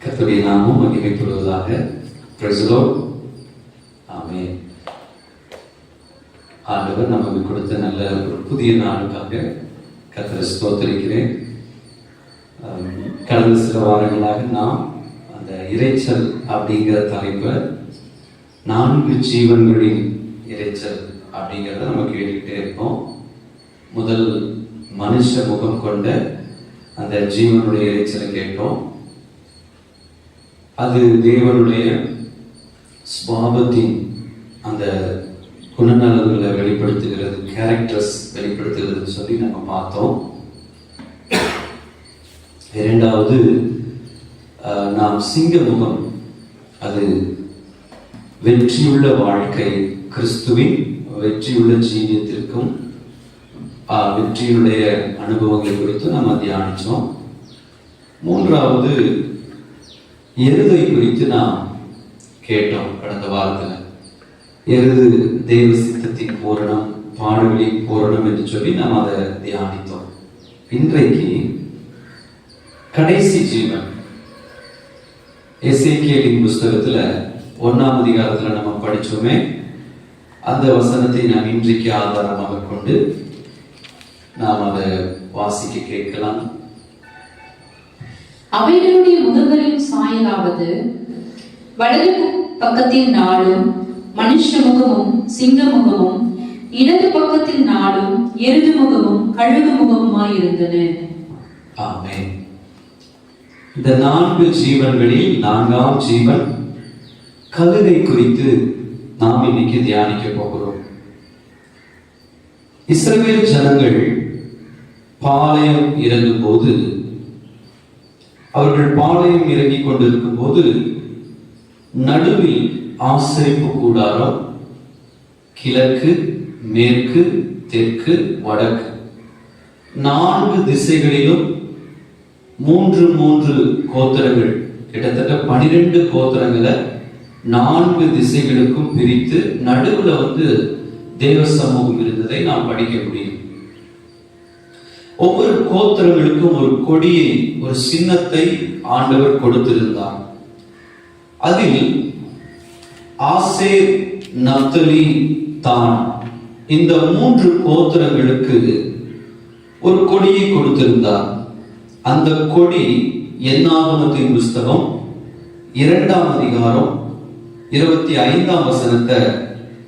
கர்த்தருடைய நாமம் மகிமைப்படுவதாக. Praise the Lord. ஆமென். ஆண்டவர் நமக்கு கொடுத்த நல்ல ஒரு புதிய நாளுக்காக கர்த்தரை ஸ்தோத்திரிக்கிறேன். கடந்த சில வாரங்களாக நாம் அந்த இரைச்சல் அப்படிங்கிற தலைப்பை 4 ஜீவன்களின் இரைச்சல் அப்படிங்கிறத நம்ம கேட்டுக்கிட்டே இருக்கோம். முதல் மனுஷ முகம் கொண்ட அந்த ஜீவனுடைய இரைச்சலை கேட்டோம். அது தேவனுடைய சுபாவத்தின் அந்த குணநலன்களை வெளிப்படுத்துகிறது, கேரக்டர்ஸ் வெளிப்படுத்துகிறது சொல்லி நம்ம பார்த்தோம். இரண்டாவது நாம் சிங்க முகம், அது வெற்றியுள்ள வாழ்க்கை, கிறிஸ்துவின் வெற்றியுள்ள ஜீவியத்திற்கும் வெற்றியுடைய அனுபவங்களை குறித்து நம்ம தியானிச்சோம். மூன்றாவது எருதை குறித்து நாம் கேட்டோம் கடந்த வாரத்தில். எருது தேவ சித்தத்தின் பூரணம், பாடுகளின் பூரணம் என்று சொல்லி நாம் அதை தியானித்தோம். இன்றைக்கு கடைசி ஜீவன், எசேக்கியேலின் புஸ்தகத்துல 1ஆம் அதிகாரத்துல நம்ம படிச்சோமே, அந்த வசனத்தை நாம் இன்றைக்கு ஆதாரமாக கொண்டு நாம் அதை வாசிக்க கேட்கலாம். அவைகளுடைய முகங்களின் சாயலாவது வலது பக்கத்தில் 4 மனுஷ முகமும் சிங்க முகமும், இடது பக்கத்தில் 4 எருது முகமும் கழுகு முகமுமாய் இருந்தன. ஆமென். இந்த 4 ஜீவன்களில் 4ஆம் ஜீவன் கழுகை குறித்து நாம் இன்னைக்கு தியானிக்க போகிறோம். இஸ்ரவேல் ஜனங்கள் பாளையம் இறங்கும் போது, அவர்கள் பாளையம் இறங்கிக் கொண்டிருக்கும் போது நடுவில் ஆசரிப்பு கூடாரம், கிழக்கு, மேற்கு, தெற்கு, வடக்கு 4 திசைகளிலும் 3 கோத்திரங்கள், கிட்டத்தட்ட 12 கோத்திரங்களை 4 திசைகளுக்கும் பிரித்து நடுவுல தேவ சமூகம் இருந்ததை நாம் படிக்க முடியும். ஒவ்வொரு கோத்திரங்களுக்கும் ஒரு கொடியை, ஒரு சின்னத்தை ஆண்டவர் கொடுத்திருந்தார். அதில் ஆசேர், நப்தலி, தான் இந்த 3 கோத்திரங்களுக்கு ஒரு கொடியை கொடுத்திருந்தார். அந்த கொடி என்னாகமத்தின் புஸ்தகம் 2ஆம் அதிகாரம் 25ஆம் வசனத்தை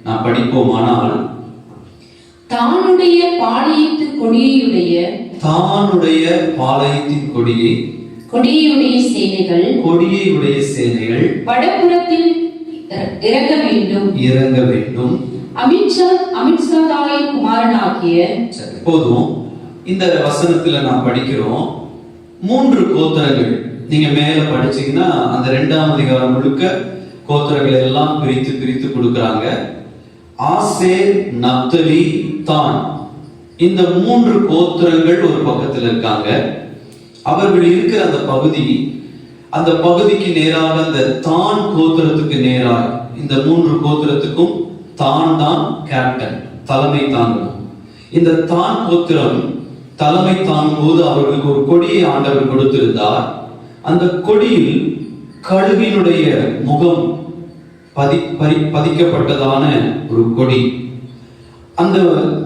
நாம் படிப்போமானால், தானுடைய பாளையத்து கொடியுடைய, தானுடைய பாளையத்தின் கொடியை, கொடியுடைய சேனைகள், கொடியுடைய சேனைகள் வடபுறத்தில் இறங்க வேண்டும், இறங்க வேண்டும். அமித்சாதாயின் குமாரனாகிய. போதும். இந்த வசனத்துல நாம் படிக்கிறோம் 3 கோத்திரங்கள். நீங்க மேல படிச்சீங்கன்னா அந்த 2ஆம் அதிகாரம் முழுக்க கோத்திரங்களை எல்லாம் பிரித்து கொடுக்கறாங்க. ஆசேர், நப்தலி, தான் இந்த 3 கோத்திரங்கள் ஒரு பக்கத்தில் இருக்காங்க. அவர்கள் இருக்கிற அந்த பகுதிக்கு நேராக, அந்த தான் கோத்திரத்துக்கு நேராக, இந்த 3 கோத்திரத்துக்கும் தான் கேப்டன், தலைமை தாங்கணும். இந்த தான் கோத்திரம் தலைமை தாங்கும் போது அவர்களுக்கு ஒரு கொடியை ஆண்டவர் கொடுத்திருந்தார். அந்த கொடியில் கழுகினுடைய முகம் பதிக்கப்பட்டதான ஒரு கொடி. அந்த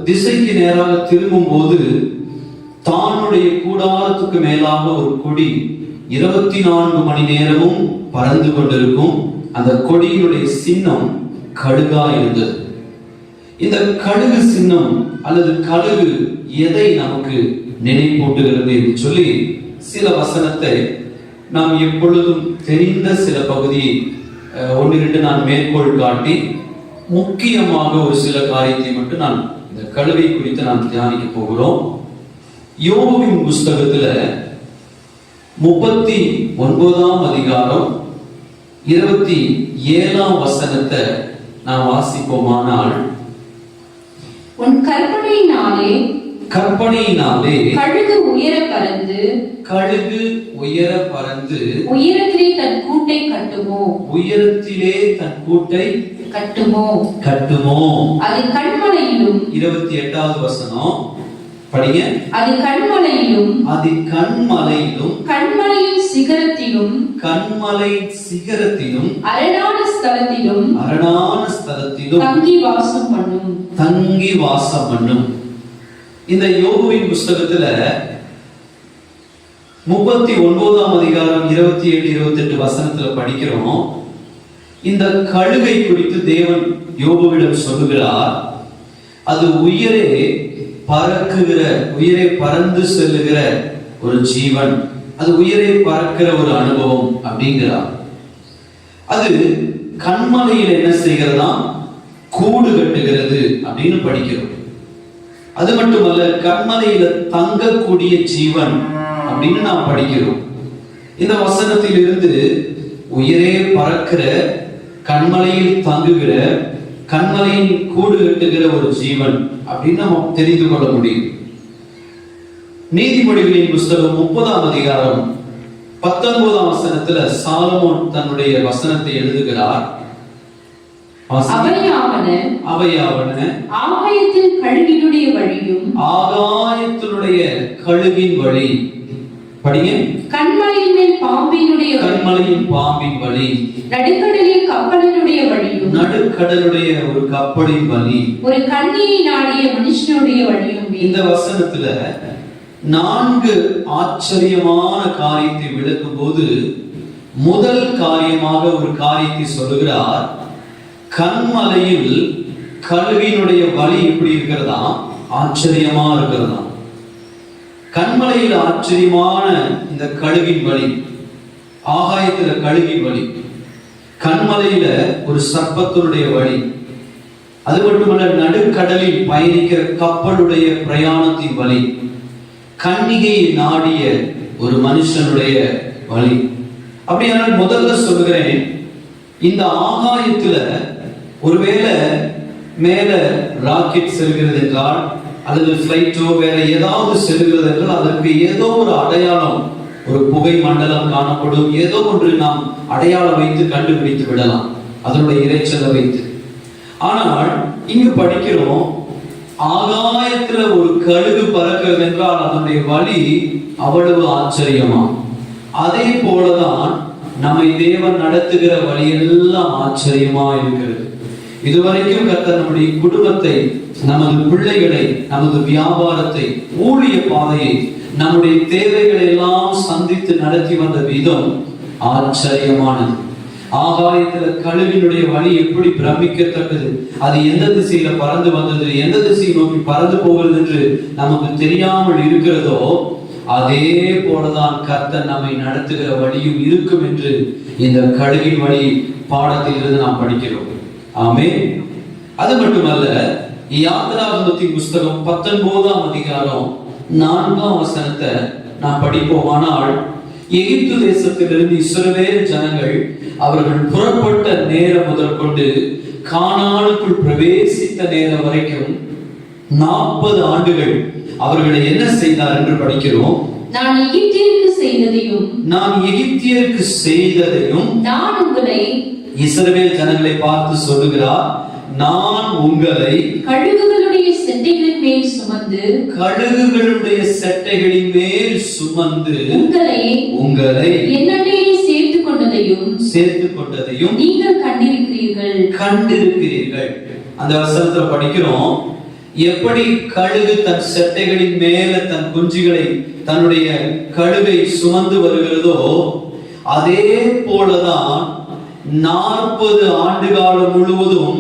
திசைக்கு நேராக திரும்பும் போது தானுடைய கூடாரத்துக்கு மேலாக ஒரு கொடி 24 மணி நேரமும் பறந்து கொண்டிருக்கும். அந்த கொடியினுடைய சின்னம் கழுகா இருந்தது. இந்த கழுகு சின்னம் அல்லது கழுகு எதை நமக்கு நினைப்பூட்டுகிறது என்று சொல்லி சில வசனத்தை நாம் எப்பொழுதும் தெரிந்த சில பகுதியை 1-2 நான் மேற்கோள் காட்டி முக்கியமாக ஒரு சில காரியத்தை மட்டும் நான் இந்த கழுவை குறித்து நாம் தியானிக்க போகிறோம். யோபுவின் புஸ்தகத்துல 39ஆம் அதிகாரம் 27ஆம் வசனத்தை நாம் வாசிப்போமானால், உன் கற்பனையினாலே கழுகு உயர பறந்து, உயரத்திலே தன் கூட்டை கட்டுமோ, அதன் கண்மலையிலும். 28வது வசனம், படிங்க. அது கண்மலையிலும் கண்மலையின் சிகரத்திலும் கண்மலை சிகரத்திலும் அரணான ஸ்தலத்திலும் தங்கி வாசம் பண்ணும். இந்த யோபுவின் புஸ்தகத்துல 39ஆம் அதிகாரம் 27, 28 வசனத்துல படிக்கிறோம். இந்த கழுகை குறித்து தேவன் யோபுவிடம் சொல்லுகிறார். அது உயரே பறந்து செல்லுகிற ஒரு ஜீவன், அது உயரே பறக்கிற ஒரு அனுபவம் அப்படிங்கிறார். அது கண்மலையில் என்ன செய்கிறதா? கூடு கட்டுகிறது அப்படின்னு படிக்கிறோம். அது மட்டுமல்ல, கண்மலையில தங்கக்கூடிய ஜீவன் அப்படின்னு நாம் படிக்கிறோம். இந்த வசனத்தில் இருந்து உயரே பறக்கிற, கண்மலையில் தங்குகிற, கண்மலையின் கூடு கட்டுகிற ஒரு ஜீவன் அப்படின்னு நம்ம தெரிந்து கொள்ள முடியும். நீதிமொழிகளின் புஸ்தகம் 30ஆம் அதிகாரம் 19ஆம் வசனத்துல சாலமோன் தன்னுடைய வசனத்தை எழுதுகிறார். அவையாவன ஆகாயத்தில் கழுகினுடைய வழியும், ஆகாயத்தினுடைய கழுகின் வழி. படிங்க. கண்மலையின் மேல் பாம்பினுடைய வழி, நடுக்கடலில் கப்பலினுடைய வழியும், நடுக்கடலுடைய ஒரு கப்பலின் வழி, ஒரு கண்ணியை நாடிய மனுஷனுடைய வழியும். இந்த வசனத்துல 4 ஆச்சரியமான காரியத்தை விளக்கும் போது முதல் காரியமாக ஒரு காரியத்தை சொல்லுகிறார். கண்மலையில் கழுகினுடைய வழி எப்படி இருக்கிறதா? ஆச்சரியமா இருக்கிறதா? கண்மலையில் ஆச்சரியமான இந்த கழுகின் வழி, ஆகாயத்துல கழுகின் வழி, கண்மலையில ஒரு சர்ப்பத்தினுடைய வழி, அது மட்டுமல்ல நடுக்கடலில் பயணிக்கிற கப்பலுடைய பிரயாணத்தின் வழி, கன்னிகையை நாடிய ஒரு மனுஷனுடைய வழி. அப்படியானால் முதல்ல சொல்லுகிறேன், இந்த ஆகாயத்துல ஒருவேளை மேல ராக்கெட் செல்கிறது என்றால், அல்லது பிளைட்டோ வேற ஏதாவது செல்கிறது என்றால், அதற்கு ஏதோ ஒரு அடையாளம், ஒரு புகை மண்டலம் காணப்படும், ஏதோ ஒன்று நாம் அடையாளம் வைத்து கண்டுபிடித்து விடலாம், அதனுடைய இறைச்சலை வைத்து. ஆனால் இங்கு படிக்கிறோம், ஆகாயத்துல ஒரு கழுகு பறக்கிறது என்றால் அதனுடைய வழி அவ்வளவு ஆச்சரியமா. அதே போலதான் நம்மை தேவன் நடத்துகிற வழியெல்லாம் ஆச்சரியமா இருக்கிறது. இதுவரைக்கும் கர்த்தர் நம்முடைய குடும்பத்தை, நமது பிள்ளைகளை, நமது வியாபாரத்தை, ஊழிய பாதையை, நம்முடைய தேவைகளை எல்லாம் சந்தித்து நடத்தி வந்த விதம் ஆச்சரியமானது. ஆகாயத்துல கழுகினுடைய வழி எப்படி பிரமிக்கத்தக்கது, அது எந்த திசையில பறந்து வந்தது, எந்த திசையை நோக்கி பறந்து போகிறது என்று நமக்கு தெரியாமல் இருக்கிறதோ, அதே போலதான் கர்த்தர் நம்மை நடத்துகிற வழியும் இருக்கும் என்று இந்த கழுகின் வழி பாடத்தில் இருந்து நாம் படிக்கிறோம். ஆமென். அது மட்டுமல்ல, யாத்திராகமத்தின் புஸ்தகம் 19ஆம் அதிகாரம் 4ஆம் வசனத்தை நாம் படிப்போமானால், எகிப்து தேசத்திலிருந்து இஸ்ரவேல் ஜனங்கள் அவர்கள் புறப்பட்ட நேரம் முதல் கொண்டு கானானுக்குள் பிரவேசித்த நேரம் வரைக்கும் 40 ஆண்டுகள் அவர்களை என்ன செய்தார் என்று படிக்கிறோம். நான் எகிப்தியருக்கு செய்ததையும் நான் உங்களை, இஸ்ரவேல் ஜனங்களை பார்த்து சொல்லுகிறார், நான் உங்களை கழுகுகளுடைய செட்டைகளின் மேல் சுமந்து உங்களை என்னுடைய சேர்த்து கொண்டதையும் நீங்கள் கண்டிருக்கிறீர்கள். அந்த வசனத்துல படிக்கிறோம், எப்படி கழுகு தன் செட்டைகளின் மேல தன் குஞ்சுகளை, தன்னுடைய கழுகை சுமந்து வருகிறதோ, அதே போலதான் 40 ஆண்டு காலம் முழுவதும்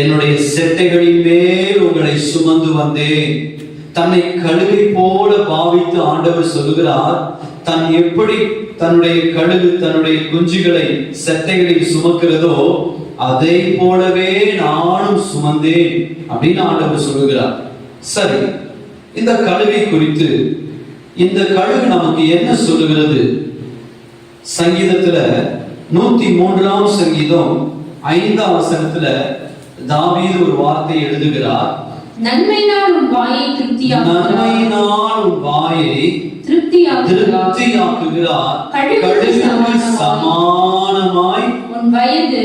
என்னுடைய செட்டைகளின் மேல் உங்களை சுமந்து வந்தேன். தன்னை கழுகை போல பாவித்து ஆண்டவர் சொல்லுகிறார், தன் எப்படி தன்னுடைய கழுகு தன்னுடைய குஞ்சுகளை செட்டைகளில் சுமக்கிறதோ அதை போலவே நானும் சுமந்தேன் அப்படின்னு ஆண்டவர் சொல்லுகிறார். சரி, இந்த கழுகை குறித்து இந்த கழுகு நமக்கு என்ன சொல்லுகிறது? சங்கீதத்துல 103ஆம் சங்கீதம் 5ஆம் வசனத்துல தாவீது ஒரு வார்த்தை எழுதுகிறார். நன்மையினால் உன் வாயை திருப்தியாக்குகிறார். கழுகுக்கு சமானமாய் உன் வயது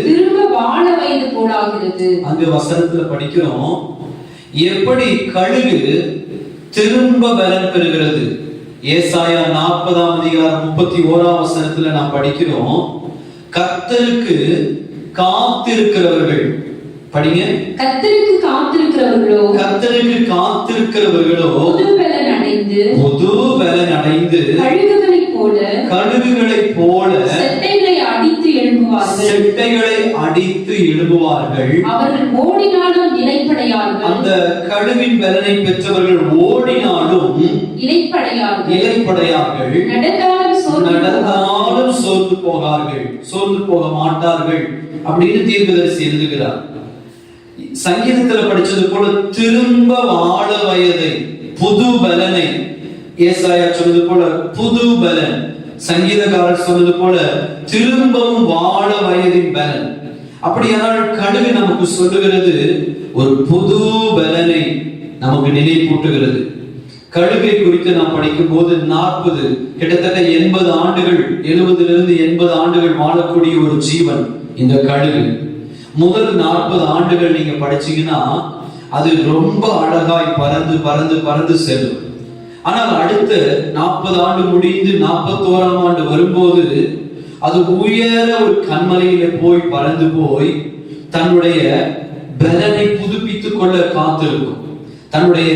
திரும்ப வாழ வயது போலாகிறது. அங்க வசனத்துல படிக்கிறோம், எப்படி கழுகு திரும்ப பலன் பெறுகிறது? ஏசாயா 40ஆம் அதிகாரம் 31ஆம் வசனத்துல நாம் படிக்கிறோம், கர்த்தருக்கு காத்திருக்கிறவர்கள், படிங்க, கர்த்தருக்கு காத்திருக்கிறவர்களோ புது பலன் அடைந்து கழுகுகளைப் போல செட்டைகளை அடித்து எழும்புவார்கள். அவர்கள் ஓடினாலும் இளைப்படையார்கள். அந்த கழுவின் பலனை பெற்றவர்கள் ஓடினாலும் இளைப்படையார்கள். நடந்தாலும் சோர்ந்து போக மாட்டார்கள் அப்படின்னு தீர்க்கதரிசி எழுதுகிறார். சங்கீதத்துல படிச்சது போல திரும்ப வாழ வயதை, புது பலனை ஏசாயா சொன்னது போல புது பலன், சங்கீதக்காரர் சொன்னது போல திரும்பவும் வாழ வயதின் பலன். அப்படியானால் கழுகு நமக்கு சொல்லுகிறது ஒரு புது பலனை நமக்கு நினைப்பூட்டுகிறது. கழுகை குறித்து நாம் படிக்கும் போது 40 கிட்டத்தட்ட 80 ஆண்டுகள், 70 80 ஆண்டுகள் வாழக்கூடிய ஒரு ஜீவன் இந்த கழுகு. முதல் 40 ஆண்டுகள் நீங்க படிச்சீங்கன்னா அது ரொம்ப அழகாய் பறந்து செல்லும். ஆனால் அடுத்த 40 ஆண்டு முடிந்து 41ஆம் ஆண்டு வரும்போது அது உயர ஒரு கண்மலையில பறந்து போய் தன்னுடைய பலனை புதுப்பித்துக் கொள்ள காத்திருக்கும். தன்னுடைய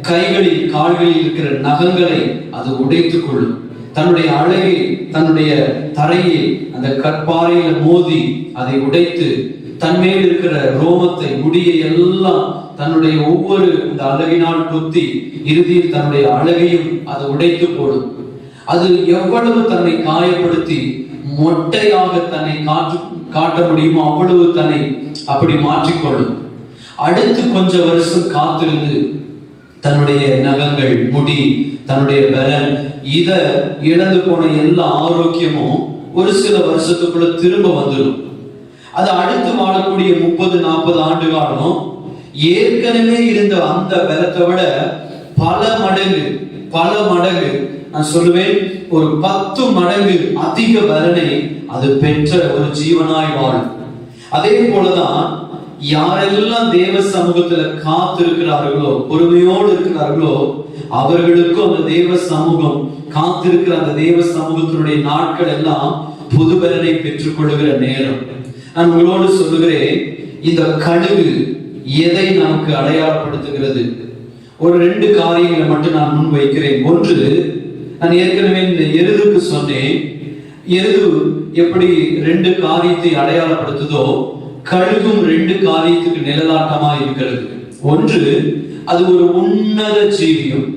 கைகளில் கால்களில் இருக்கிற நகங்களை அது உடைத்துக் கொள்ளும். தன்னுடைய அழகை, தன்னுடைய தரையை அந்த கற்பாறையில மோதி அதை உடைத்து தன்மேல் இருக்கிற ரோமத்தை, முடியை எல்லாம் தன்னுடைய ஒவ்வொரு இந்த அழகினால் குத்தி இறுதியில் தன்னுடைய அழகையும் அது உடைத்து போடும். அது எவ்வளவு தன்னை காயப்படுத்தி மொட்டையாக தன்னை காட்ட முடியுமோ அவ்வளவு தன்னை அப்படி மாற்றிக்கொள்ளும். அடுத்து கொஞ்ச வருஷம் காத்திருந்து தன்னுடைய நகங்கள், முடி, தன்னுடைய பலன், இத இழந்து போன எல்லா ஆரோக்கியமும் ஒரு சில வருஷத்துக்குள்ள திரும்ப வந்துடும். அது அடுத்து வாழக்கூடிய 30-40 ஆண்டு காலம் ஏற்கனவே இருந்த அந்த பலத்தை விட பல மடங்கு, நான் சொல்லுவேன் ஒரு 10 மடங்கு அதிக பலனை அது பெற்ற ஒரு ஜீவனாய் வாழும். அதே போலதான் யாரெல்லாம் தேவ சமூகத்துல காத்திருக்கிறார்களோ, பொறுமையோடு இருக்கிறார்களோ, அவர்களுக்கும் அந்த தேவ சமூகம், காத்திருக்கிற அந்த தேவ சமூகத்தினுடைய நாட்கள் எல்லாம் புது பலனை பெற்றுக் கொள்ளுகிற நேரம். நான் உங்களோடு சொல்லுகிறேன், இந்த கழுகு எதை நமக்கு அடையாளப்படுத்துகிறது? ஒரு 2 காரியங்களை மட்டும் நான் முன் வைக்கிறேன். ஒன்று, நான் ஏற்கனவே இந்த எருதுக்கு சொன்னேன், எருது எப்படி 2 காரியத்தை அடையாளப்படுத்துதோ கழுகும் 2 காரியத்துக்கு நிழலாட்டமா இருக்கிறது. ஒன்று, அது ஒரு உன்னத ஜீவியம்.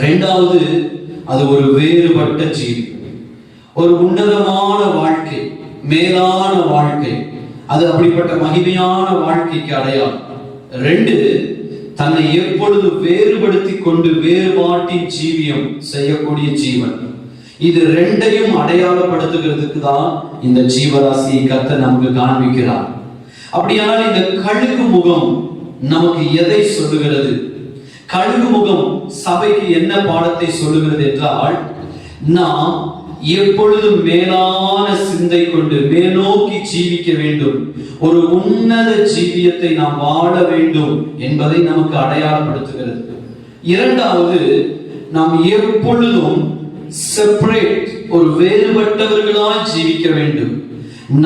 2வது, அது ஒரு வேறுபட்ட ஜீவியம். ஒரு உன்னதமான வாழ்க்கை, மேலான வாழ்க்கை, அது அப்படிப்பட்ட மகிமையான வாழ்க்கைக்கு அடையாளம். 2, தன்னை எப்பொழுது வேறுபடுத்தி கொண்டு வேறுபாட்டின் ஜீவியம் செய்யக்கூடிய ஜீவன். இது 2ஐயும் அடையாளப்படுத்துகிறதுக்கு தான் இந்த ஜீவராசியை கர்த்தர் நமக்கு காண்பிக்கிறார். அப்படியானால் இந்த கழுகு முகம் நமக்கு எதை சொல்லுகிறது? கழுகு முகம் சபைக்கு என்ன பாடத்தை சொல்லுகிறது என்றால், நாம் எப்பொழுதும் மேலான சிந்தை கொண்டு மேலோக்கி ஜீவிக்க வேண்டும், ஒரு உன்னத ஜீவியத்தை நாம் வாழ வேண்டும் என்பதை நமக்கு அடையாளப்படுத்துகிறது. 2வது, நாம் எப்பொழுதும் செப்பரேட், ஒரு வேறுபட்டவர்களாய் ஜீவிக்க வேண்டும்.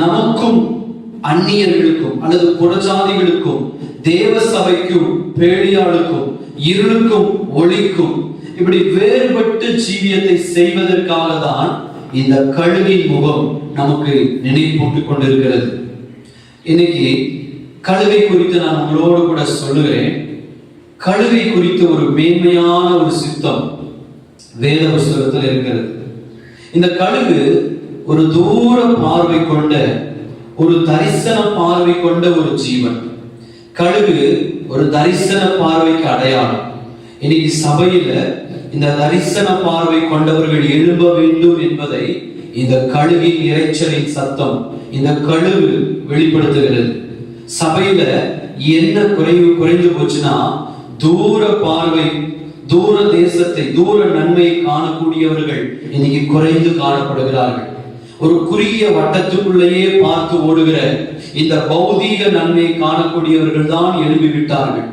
நமக்கும் அந்நியர்களுக்கும் அல்லது புறஜாதிகளுக்கும், தேவ சபைக்கும் பேழியாளுக்கும், இருளுக்கும் ஒளிக்கும், இப்படி வேறுபட்டு ஜீவியத்தை செய்வதற்காக தான் இந்த கழுகின் முகம் நமக்கு நினைப்பூட்டிக் கொண்டிருக்கிறது. இன்னைக்கு கழுகை குறித்து நான் உங்களோடு கூட சொல்லுகிறேன். கழுகை குறித்து ஒரு மேன்மையான ஒரு சித்தம் வேத புஸ்தகத்தில் இருக்கிறது. இந்த கழுகு ஒரு தூர பார்வை கொண்ட, ஒரு தரிசன பார்வை கொண்ட ஒரு ஜீவன். கழுகு ஒரு தரிசன பார்வைக்கு அடையாளம். இன்னைக்கு சபையில இந்த தரிசன பார்வை கொண்டவர்கள் எழும்ப வேண்டும் என்பதை இந்த கழுகின் இரைச்சலின் சத்தம், இந்த கழுகு வெளிப்படுத்துகிறது. சபையில என்ன குறைந்து போச்சுன்னா, தூர பார்வை, தூர தேசத்தை, தூர நன்மையை காணக்கூடியவர்கள் இன்னைக்கு குறைந்து காணப்படுகிறார்கள். ஒரு குறுகிய வட்டத்துக்குள்ளேயே பார்த்து ஓடுகிற இந்த பௌதீக நன்மையை காணக்கூடியவர்கள் தான் எழுப்பி விட்டார்கள்.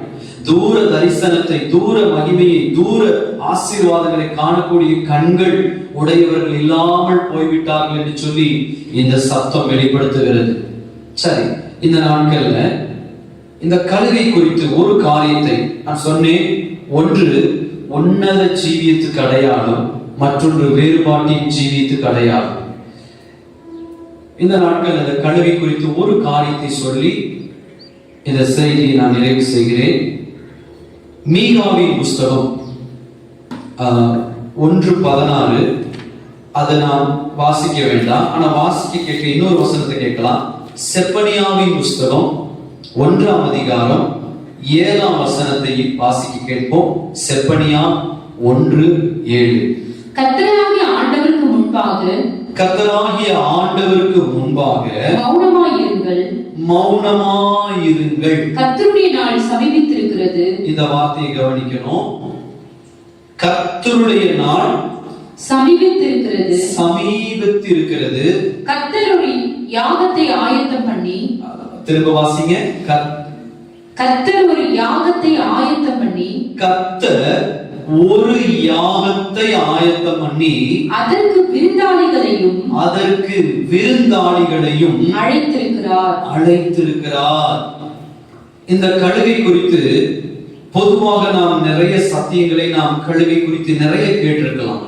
தூர தரிசனத்தை, தூர மகிமையை, தூர ஆசீர்வாதங்களை காணக்கூடிய கண்கள் உடையவர்கள் இல்லாமல் போய்விட்டார்கள் என்று சொல்லி இந்த சத்தம் வெளிப்படுத்துகிறது. சரி, இந்த நாட்கள்ல இந்த கழுகை குறித்து ஒரு காரியத்தை நான் சொன்னேன். ஒன்று உன்னத ஜீவியத்துக்கு அடையாளம், மற்றொன்று வேறுபாட்டின் ஜீவியத்துக்கு அடையாளம். இந்த நாட்கள் இந்த கழுகை குறித்து ஒரு காரியத்தை சொல்லி இந்த செய்தியை நான் நிறைவு செய்கிறேன். மீகாவின் புஸ்தகம் 1:16, அதை நான் வாசிக்க வேண்டாம், ஆனா வாசிக்க கேட்க இன்னொரு வசனத்தை கேட்கலாம். செப்பனியாவின் புஸ்தகம் 1ஆம் அதிகாரம் 7ஆம் வசனத்தை வாசிக்க கேட்போம். செப்பனியா 1:7. கர்த்தராகிய ஆண்டவருக்கு முன்பாக மௌனமாயிருங்கள். கர்த்தருடைய நாள் சமீபித்திருக்கிறது. இந்த வார்த்தையை கவனிக்கணும். கர்த்தருடைய நாள் சமீபித்திருக்கிறது. கர்த்தர் ஒரு யாகத்தை ஆயத்தம் பண்ணி, திரும்ப வாசிங்க. கர்த்தர் ஒரு யாகத்தை ஆயத்தம் பண்ணி, கர்த்தர் ஒரு யாகத்தை ஆயத்தம் பண்ணி அதற்கு விருந்தாளிகளையும் அழைத்திருக்கிறார். இந்த கழுகை குறித்து பொதுவாக நாம் நிறைய சத்தியங்களை நாம் கழுகை குறித்து நிறைய கேட்டிருக்கலாம்.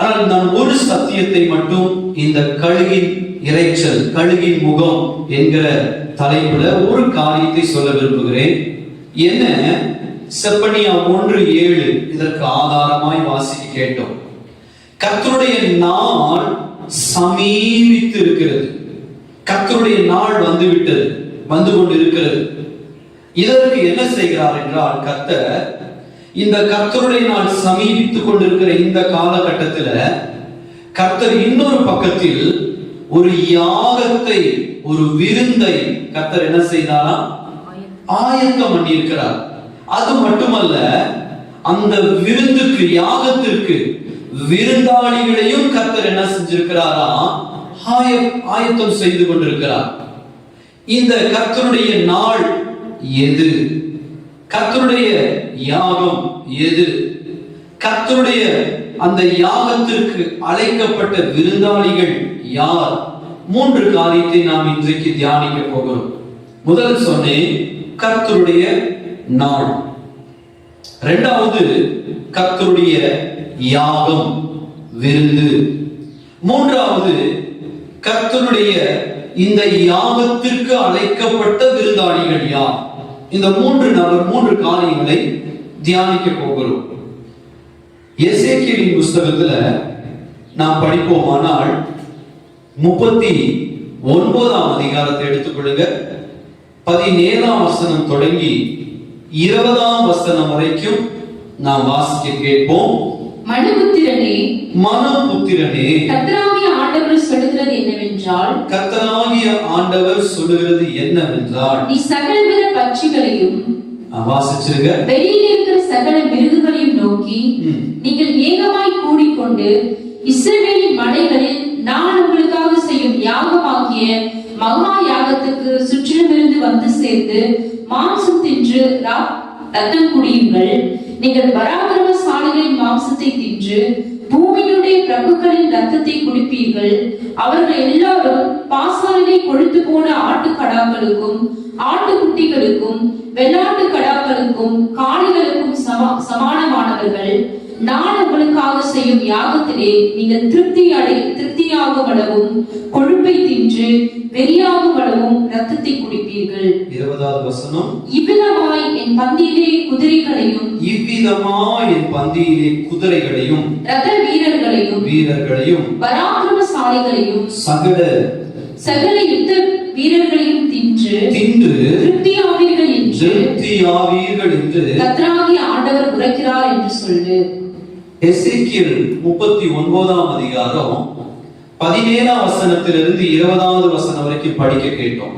ஆனால் நான் ஒரு சத்தியத்தை மட்டும் இந்த கழுகின் இறைச்சல், கழுகின் முகம் என்கிற தலைப்புல ஒரு காரியத்தை சொல்ல விரும்புகிறேன். என்ன? செப்பனியா 1:7 இதற்கு ஆதாரமாய் வாசிக்க கேட்டோம். கர்த்தருடைய நாள் சமீபித்து இருக்கிறது. கர்த்தருடைய நாள் வந்துவிட்டது, வந்து கொண்டிருக்கிறது. இதற்கு என்ன செய்கிறார் என்றால், கர்த்தர் இந்த கர்த்தருடைய நாள் சமீபித்துக் கொண்டிருக்கிற இந்த காலகட்டத்தில் கர்த்தர் இன்னொரு பக்கத்தில் ஒரு யாகத்தை, ஒரு விருந்தை கர்த்தர் என்ன செய்தாரா? ஆயத்தம் பண்ணியிருக்கிறார். அது மட்டுமல்ல, அந்த விருந்துக்கு, யாகத்திற்கு விருந்தாளிகளையும் கர்த்தர் என்ன செஞ்சிருக்கிறாரா? ஆயத்தம் செய்து கொண்டிருக்கிறார். இந்த கர்த்தருடைய நாள் எது? கர்த்தருடைய யாகம் எது? கர்த்தருடைய அந்த யாகத்திற்கு அழைக்கப்பட்ட விருந்தாளிகள் யார்? 3 காரியத்தை நாம் இன்றைக்கு தியானிக்க போகிறோம். முதல் சொன்னேன் கர்த்தருடைய நாள். இரண்டாவது கர்த்தருடைய யாகம், விருந்து. மூன்றாவது கர்த்தருடைய இந்த யாகத்திற்கு அழைக்கப்பட்ட விருந்தாளிகள் யார்? இந்த 3 காரியங்களை தியானிக்க போகிறோம். எசேக்கியேலின் புஸ்தகத்துல நாம் படிப்போமானால் 39ஆம் அதிகாரத்தை எடுத்துக்கொள்ளுங்க. 17ஆம் வசனம் தொடங்கி 20ஆம் வசனம் வரைக்கும் நாம் வாசிக்க கேட்போம். மனுபுத்திரனே, கர்த்தராகிய ஆண்டவர் சொல்லுகிறது என்னவென்றால், நீ சகலவித பட்சிகளையும் வாசிச்சிருங்க, வெளியில் இருக்கிற சகல மிருகங்களையும் நோக்கி, நீங்கள் ஏகமாய் கூடிக்கொண்டு இஸ்ரவேலின் மலைகளில் நான் உங்களுக்காக செய்யும் யாகமாகிய மகா யாகத்துக்கு சுற்றிலுமிருந்து வந்து சேர்ந்து மாம்சம் தின்று ரத்தம் குடியுங்கள். நீங்கள் பராக்கிரமசாலிகளின் மாம்சத்தை தின்று பூமியினுடைய பிரபுக்களின் ரத்தத்தை குடிப்பீர்கள். அவர்கள் எல்லாரும் பாசானிலே கொழுத்து போன ஆட்டுக்கடாக்களுக்கும் ஆட்டுக்குட்டிகளுக்கும் வெள்ளாட்டு கடாக்களுக்கும் காளைகளுக்கும் சமானமானவர்கள். நான் உங்களுக்காக செய்யும் யாகத்திலே நீங்கள் திருப்தியாகும் அளவும் கொழுப்பை தின்று வெறியாகும் அளவும் ரத்தத்தை குடிப்பீர்கள். 20வது வசனம், இவ்விதமாய் என் பந்தியிலே குதிரைகளையும் ரத வீரர்களையும் பராக்கிரமசாலிகளையும் சகல யுத்த வீரர்களையும் தின்று திருப்தியாவீர்கள் என்று கர்த்தராகிய ஆண்டவர் உரைக்கிறார் என்று சொல்லு. எசேக்கியேல் 39ஆம் அதிகாரம் 17ஆம் வசனத்திலிருந்து 20வது வசனம் வரைக்கும் படிக்க கேட்டோம்.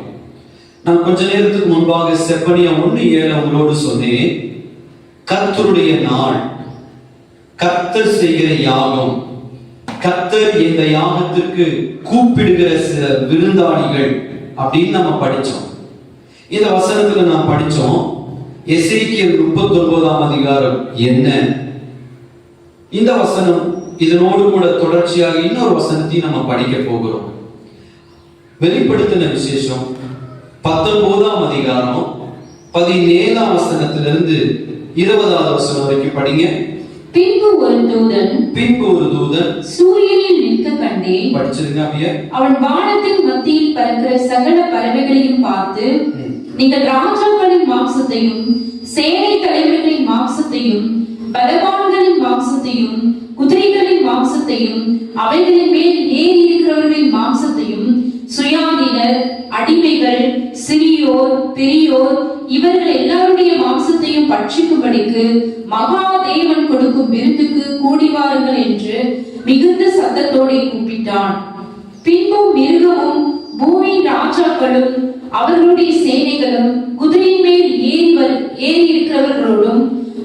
நான் கொஞ்ச நேரத்துக்கு முன்பாக செப்பனியா 1:7 உங்களோடு சொன்னேன். கர்த்தருடைய நாள், கர்த்தர் செய்கிற யாகம், கர்த்தர் இந்த யாகத்திற்கு கூப்பிடுகிற சில விருந்தாளிகள் அப்படின்னு நம்ம படிச்சோம். இந்த வசனத்துல நாம் படிச்சோம், எசேக்கியேல் 39ஆம் அதிகாரம் என்ன? இந்த வசனம் இதனோடு கூட தொடர்ச்சியாக இன்னொரு வசனத்தையும் நம்ம படிக்க போகிறோம். வெளிப்படுத்தின விசேஷம் 19ஆம் அதிகாரம் 17ஆம் வசனத்திலிருந்து 20ஆவது வசனம் வரைக்கும் படிங்க. பின்பு ஒரு தூதன் சூரியனில் நிற்க கண்டேன். படிச்சிருங்க அப்படியே. அவன் வானத்தின் மத்தியில் பறக்கிற சகல பறவைகளையும் பார்த்து, நீங்கள் ராஜாக்களின் மாம்சத்தையும் சேனை தலைவர்களின் மாம்சத்தையும் பலவான்களின் மாம்சத்தையும் குதிரைகளின் மாம்சத்தையும் அவைகளின் மேல் ஏறி இருக்கிறவர்களின் மாம்சத்தையும் சுயாதீனர், அடிமைகள், சிறியோர், பெரியோர் இவர்கள் எல்லாருடைய மாம்சத்தையும் பட்சிக்கும்படிக்கு மகாதேவன் கொடுக்கும் விருந்துக்கு கூடி வாருங்கள் என்று மிகுந்த சத்தத்தோடு கூப்பிட்டான். பின்பும் மிருகமும் பூமியின் ராஜாக்களும் அவர்களுடைய சேனைகளும் குதிரையின் மேல் ஏறி இருக்கிறவர்களோடும்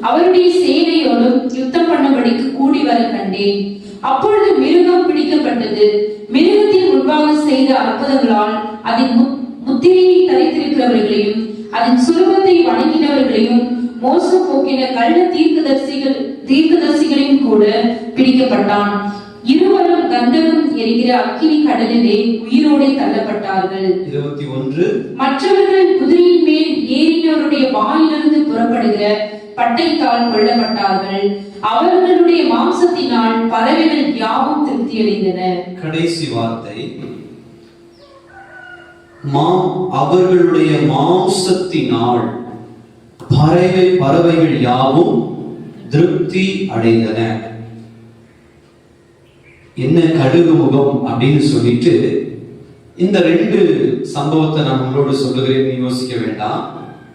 அவருடைய சேனையோடும் யுத்தம் பண்ணும்படிக்கு கூடி வர கண்டேன். அப்பொழுது மிருகம் பிடிக்கப்பட்டது. மிருகத்தின் முன்பாக செய்த அற்புதங்களால் அதன் முத்திரையை தரித்திருக்கிறவர்களையும் அதன் சுரூபத்தை வணங்கினவர்களையும் மோசம் போக்கின கள்ள தீர்க்கதரிசிகளையும் கூட பிடிக்கப்பட்டான். இருவரும் கந்தகம் எரிகிற அக்கினி கடலிலே உயிரோடு தள்ளப்பட்டார்கள். 21 மற்றவர்கள் குதிரையின் மேல் ஏறினவருடைய வாயிலிருந்து புறப்படுகிற பட்டைத்தால் கொல்லப்பட்டார்கள். அவர்களுடைய மாம்சத்தினால் பறவைகள் யாவும் திருப்தி அடைந்தன. கடைசி வார்த்தை, அவர்களுடைய மாம்சத்தினால் பறவைகள் யாவும் திருப்தி அடைந்தன. என்ன கடுகு முகம் அப்படின்னு சொல்லிட்டு இந்த 2 சம்பவத்தை நான் உங்களோடு சொல்லுகிறேன், யோசிக்க வேண்டாம்,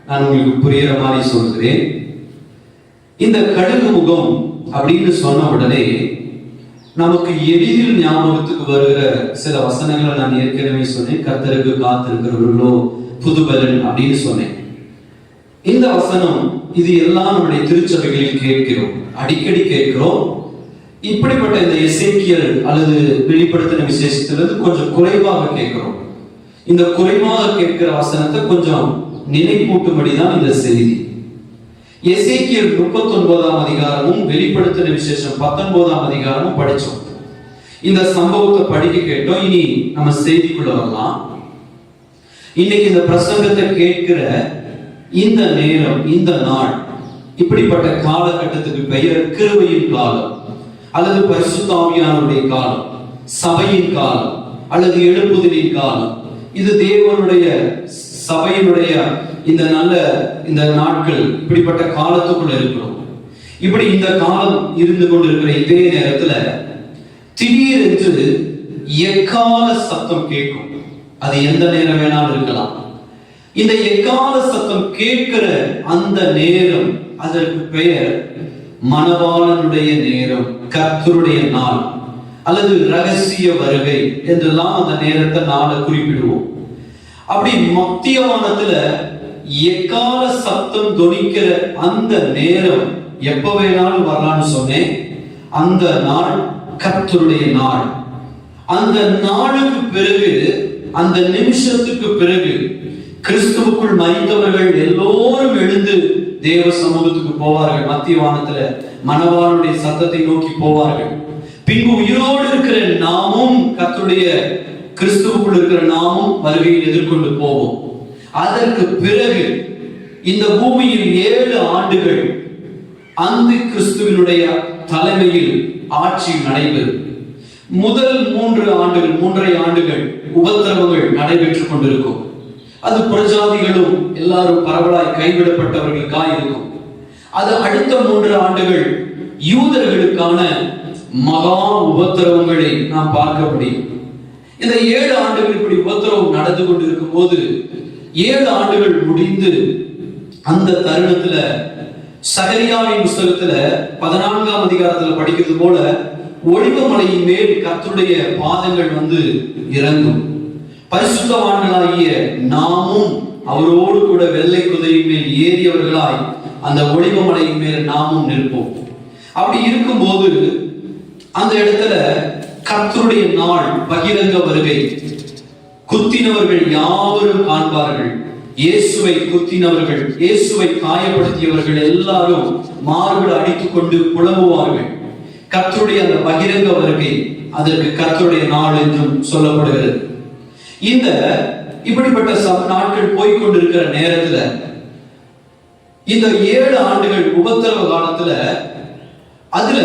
நான் உங்களுக்கு புரியுற மாதிரி சொல்கிறேன். இந்த கடுகு முகம் அப்படின்னு சொன்ன உடனே நமக்கு எளிதில் ஞாபகத்துக்கு வருகிற சில வசனங்களை நான் ஏற்கனவே சொன்னேன். கர்த்தருக்கு காத்திருக்கிறவர்களோ புதுபலன் அப்படின்னு சொன்னேன். இந்த வசனம் இது எல்லாம் நம்முடைய திருச்சபைகளில் கேட்கிறோம், அடிக்கடி கேட்கிறோம். இப்படிப்பட்ட இந்த எசேக்கியேல் அல்லது வெளிப்படுத்தின விசேஷத்திலிருந்து கொஞ்சம் குறைவாக கேட்கிறோம். இந்த குறைவாக கேட்கிற வசனத்தை கொஞ்சம் நினைப்பூட்டும்படிதான் இந்த செய்தி. எசேக்கியேல் 39ஆம் அதிகாரமும் வெளிப்படுத்தின விசேஷம் 19ஆம் அதிகாரமும் படிச்சோம். இந்த சம்பவத்தை படிக்க கேட்டோம். இனி நம்ம செய்திக்குள்ள வரலாம். இன்னைக்கு இந்த பிரசங்கத்தை கேட்கிற இந்த நேரம், இந்த நாள், இப்படிப்பட்ட காலகட்டத்துக்கு பெயர் கிருபையின் காலம் அல்லது பரிசுத்த ஆவியானவருடைய காலம், சபையின் காலம் அல்லது எழுப்புதலின் காலம். இது தேவனுடைய சபையினுடைய இந்த நாட்கள், இப்படிப்பட்ட காலத்துக்குள்ள இருக்கிறோம். இப்படி இந்த காலம் இருந்து கொண்டிருக்கிற இதே நேரத்துல திடீரென்று எக்கால சத்தம் கேட்கும். அது எந்த நேரம் வேணாலும் இருக்கலாம். இந்த எக்கால சத்தம் கேட்கிற அந்த நேரம், அதற்கு பெயர் மணவாளனுடைய நேரம், கர்த்தருடைய நாள் அல்லது ரகசிய வருகை என்றெல்லாம் அந்த நேரத்தை நாளை குறிப்பிடுவோம். அப்படி மத்திய வானத்துல எக்கால சத்தம் தொனிக்கிற அந்த நேரம் எப்ப வேணாலும் வரலான்னு சொன்னேன். அந்த நாள் கர்த்தருடைய நாள். அந்த நாளுக்கு பிறகு, அந்த நிமிஷத்துக்கு பிறகு கிறிஸ்துவுக்குள் மரித்தவர்கள் எல்லோரும் எழுந்து தேவ சமூகத்துக்கு போவார்கள். மத்திய வானத்துல மணவாளனுடைய சத்தத்தை நோக்கி போவார்கள். பின்பு உயிரோடு இருக்கிற நாமும், கர்த்தருடைய கிறிஸ்துவுக்குள் இருக்கிற நாமும் வருகையில் எதிர்கொண்டு போவோம். அதற்கு பிறகு இந்த பூமியில் 7 ஆண்டுகள் அந்த கிறிஸ்துவினுடைய தலைமையில் ஆட்சி நடைபெறும். முதல் 3.5 ஆண்டுகள் உபத்திரவங்கள் நடைபெற்றுக் கொண்டிருக்கும். அது புறஜாதிகளும் எல்லாரும் பரவலாய் கைவிடப்பட்டவர்களுக்காக இருக்கும். அது அடுத்த 3 ஆண்டுகள் யூதர்களுக்கான மகா உபத்திரவங்களை நாம் பார்க்க முடியும். இந்த 7 ஆண்டுகள் இப்படி உபத்திரவம் நடந்து கொண்டிருக்கும் போது 7 ஆண்டுகள் முடிந்து அந்த தருணத்துல சகரியாவின் புஸ்தகத்துல 14ஆம் அதிகாரத்துல படிக்கிறது போல ஒலிவ மலையின் மேல் கர்த்தருடைய பாதங்கள் வந்து இறங்கும். பரிசுத்தவான்களாகிய நாமும் அவரோடு கூட வெள்ளை குதிரையின் மேல் ஏறியவர்களாய் அந்த ஒலிவ மலையின் மேல் நாமும் நிற்போம். அப்படி இருக்கும்போது அந்த இடத்துல கர்த்தருடைய நாள், பகிரங்க வருகை, குத்தினவர்கள் யாவரும் காண்பார்கள். இயேசுவை குத்தினவர்கள், இயேசுவை காயப்படுத்தியவர்கள் எல்லாரும் மார்பில் அடித்துக் கொண்டு புலம்புவார்கள். கர்த்தருடைய அந்த பகிரங்க வருகை, அதற்கு கர்த்தருடைய நாள் என்றும் சொல்லப்படுகிறது. இந்த இப்படிப்பட்ட நாட்கள் போய்கொண்டிருக்கிற நேரத்துல, இந்த 7 ஆண்டுகள் உபத்திரவ காலத்துல, அதுல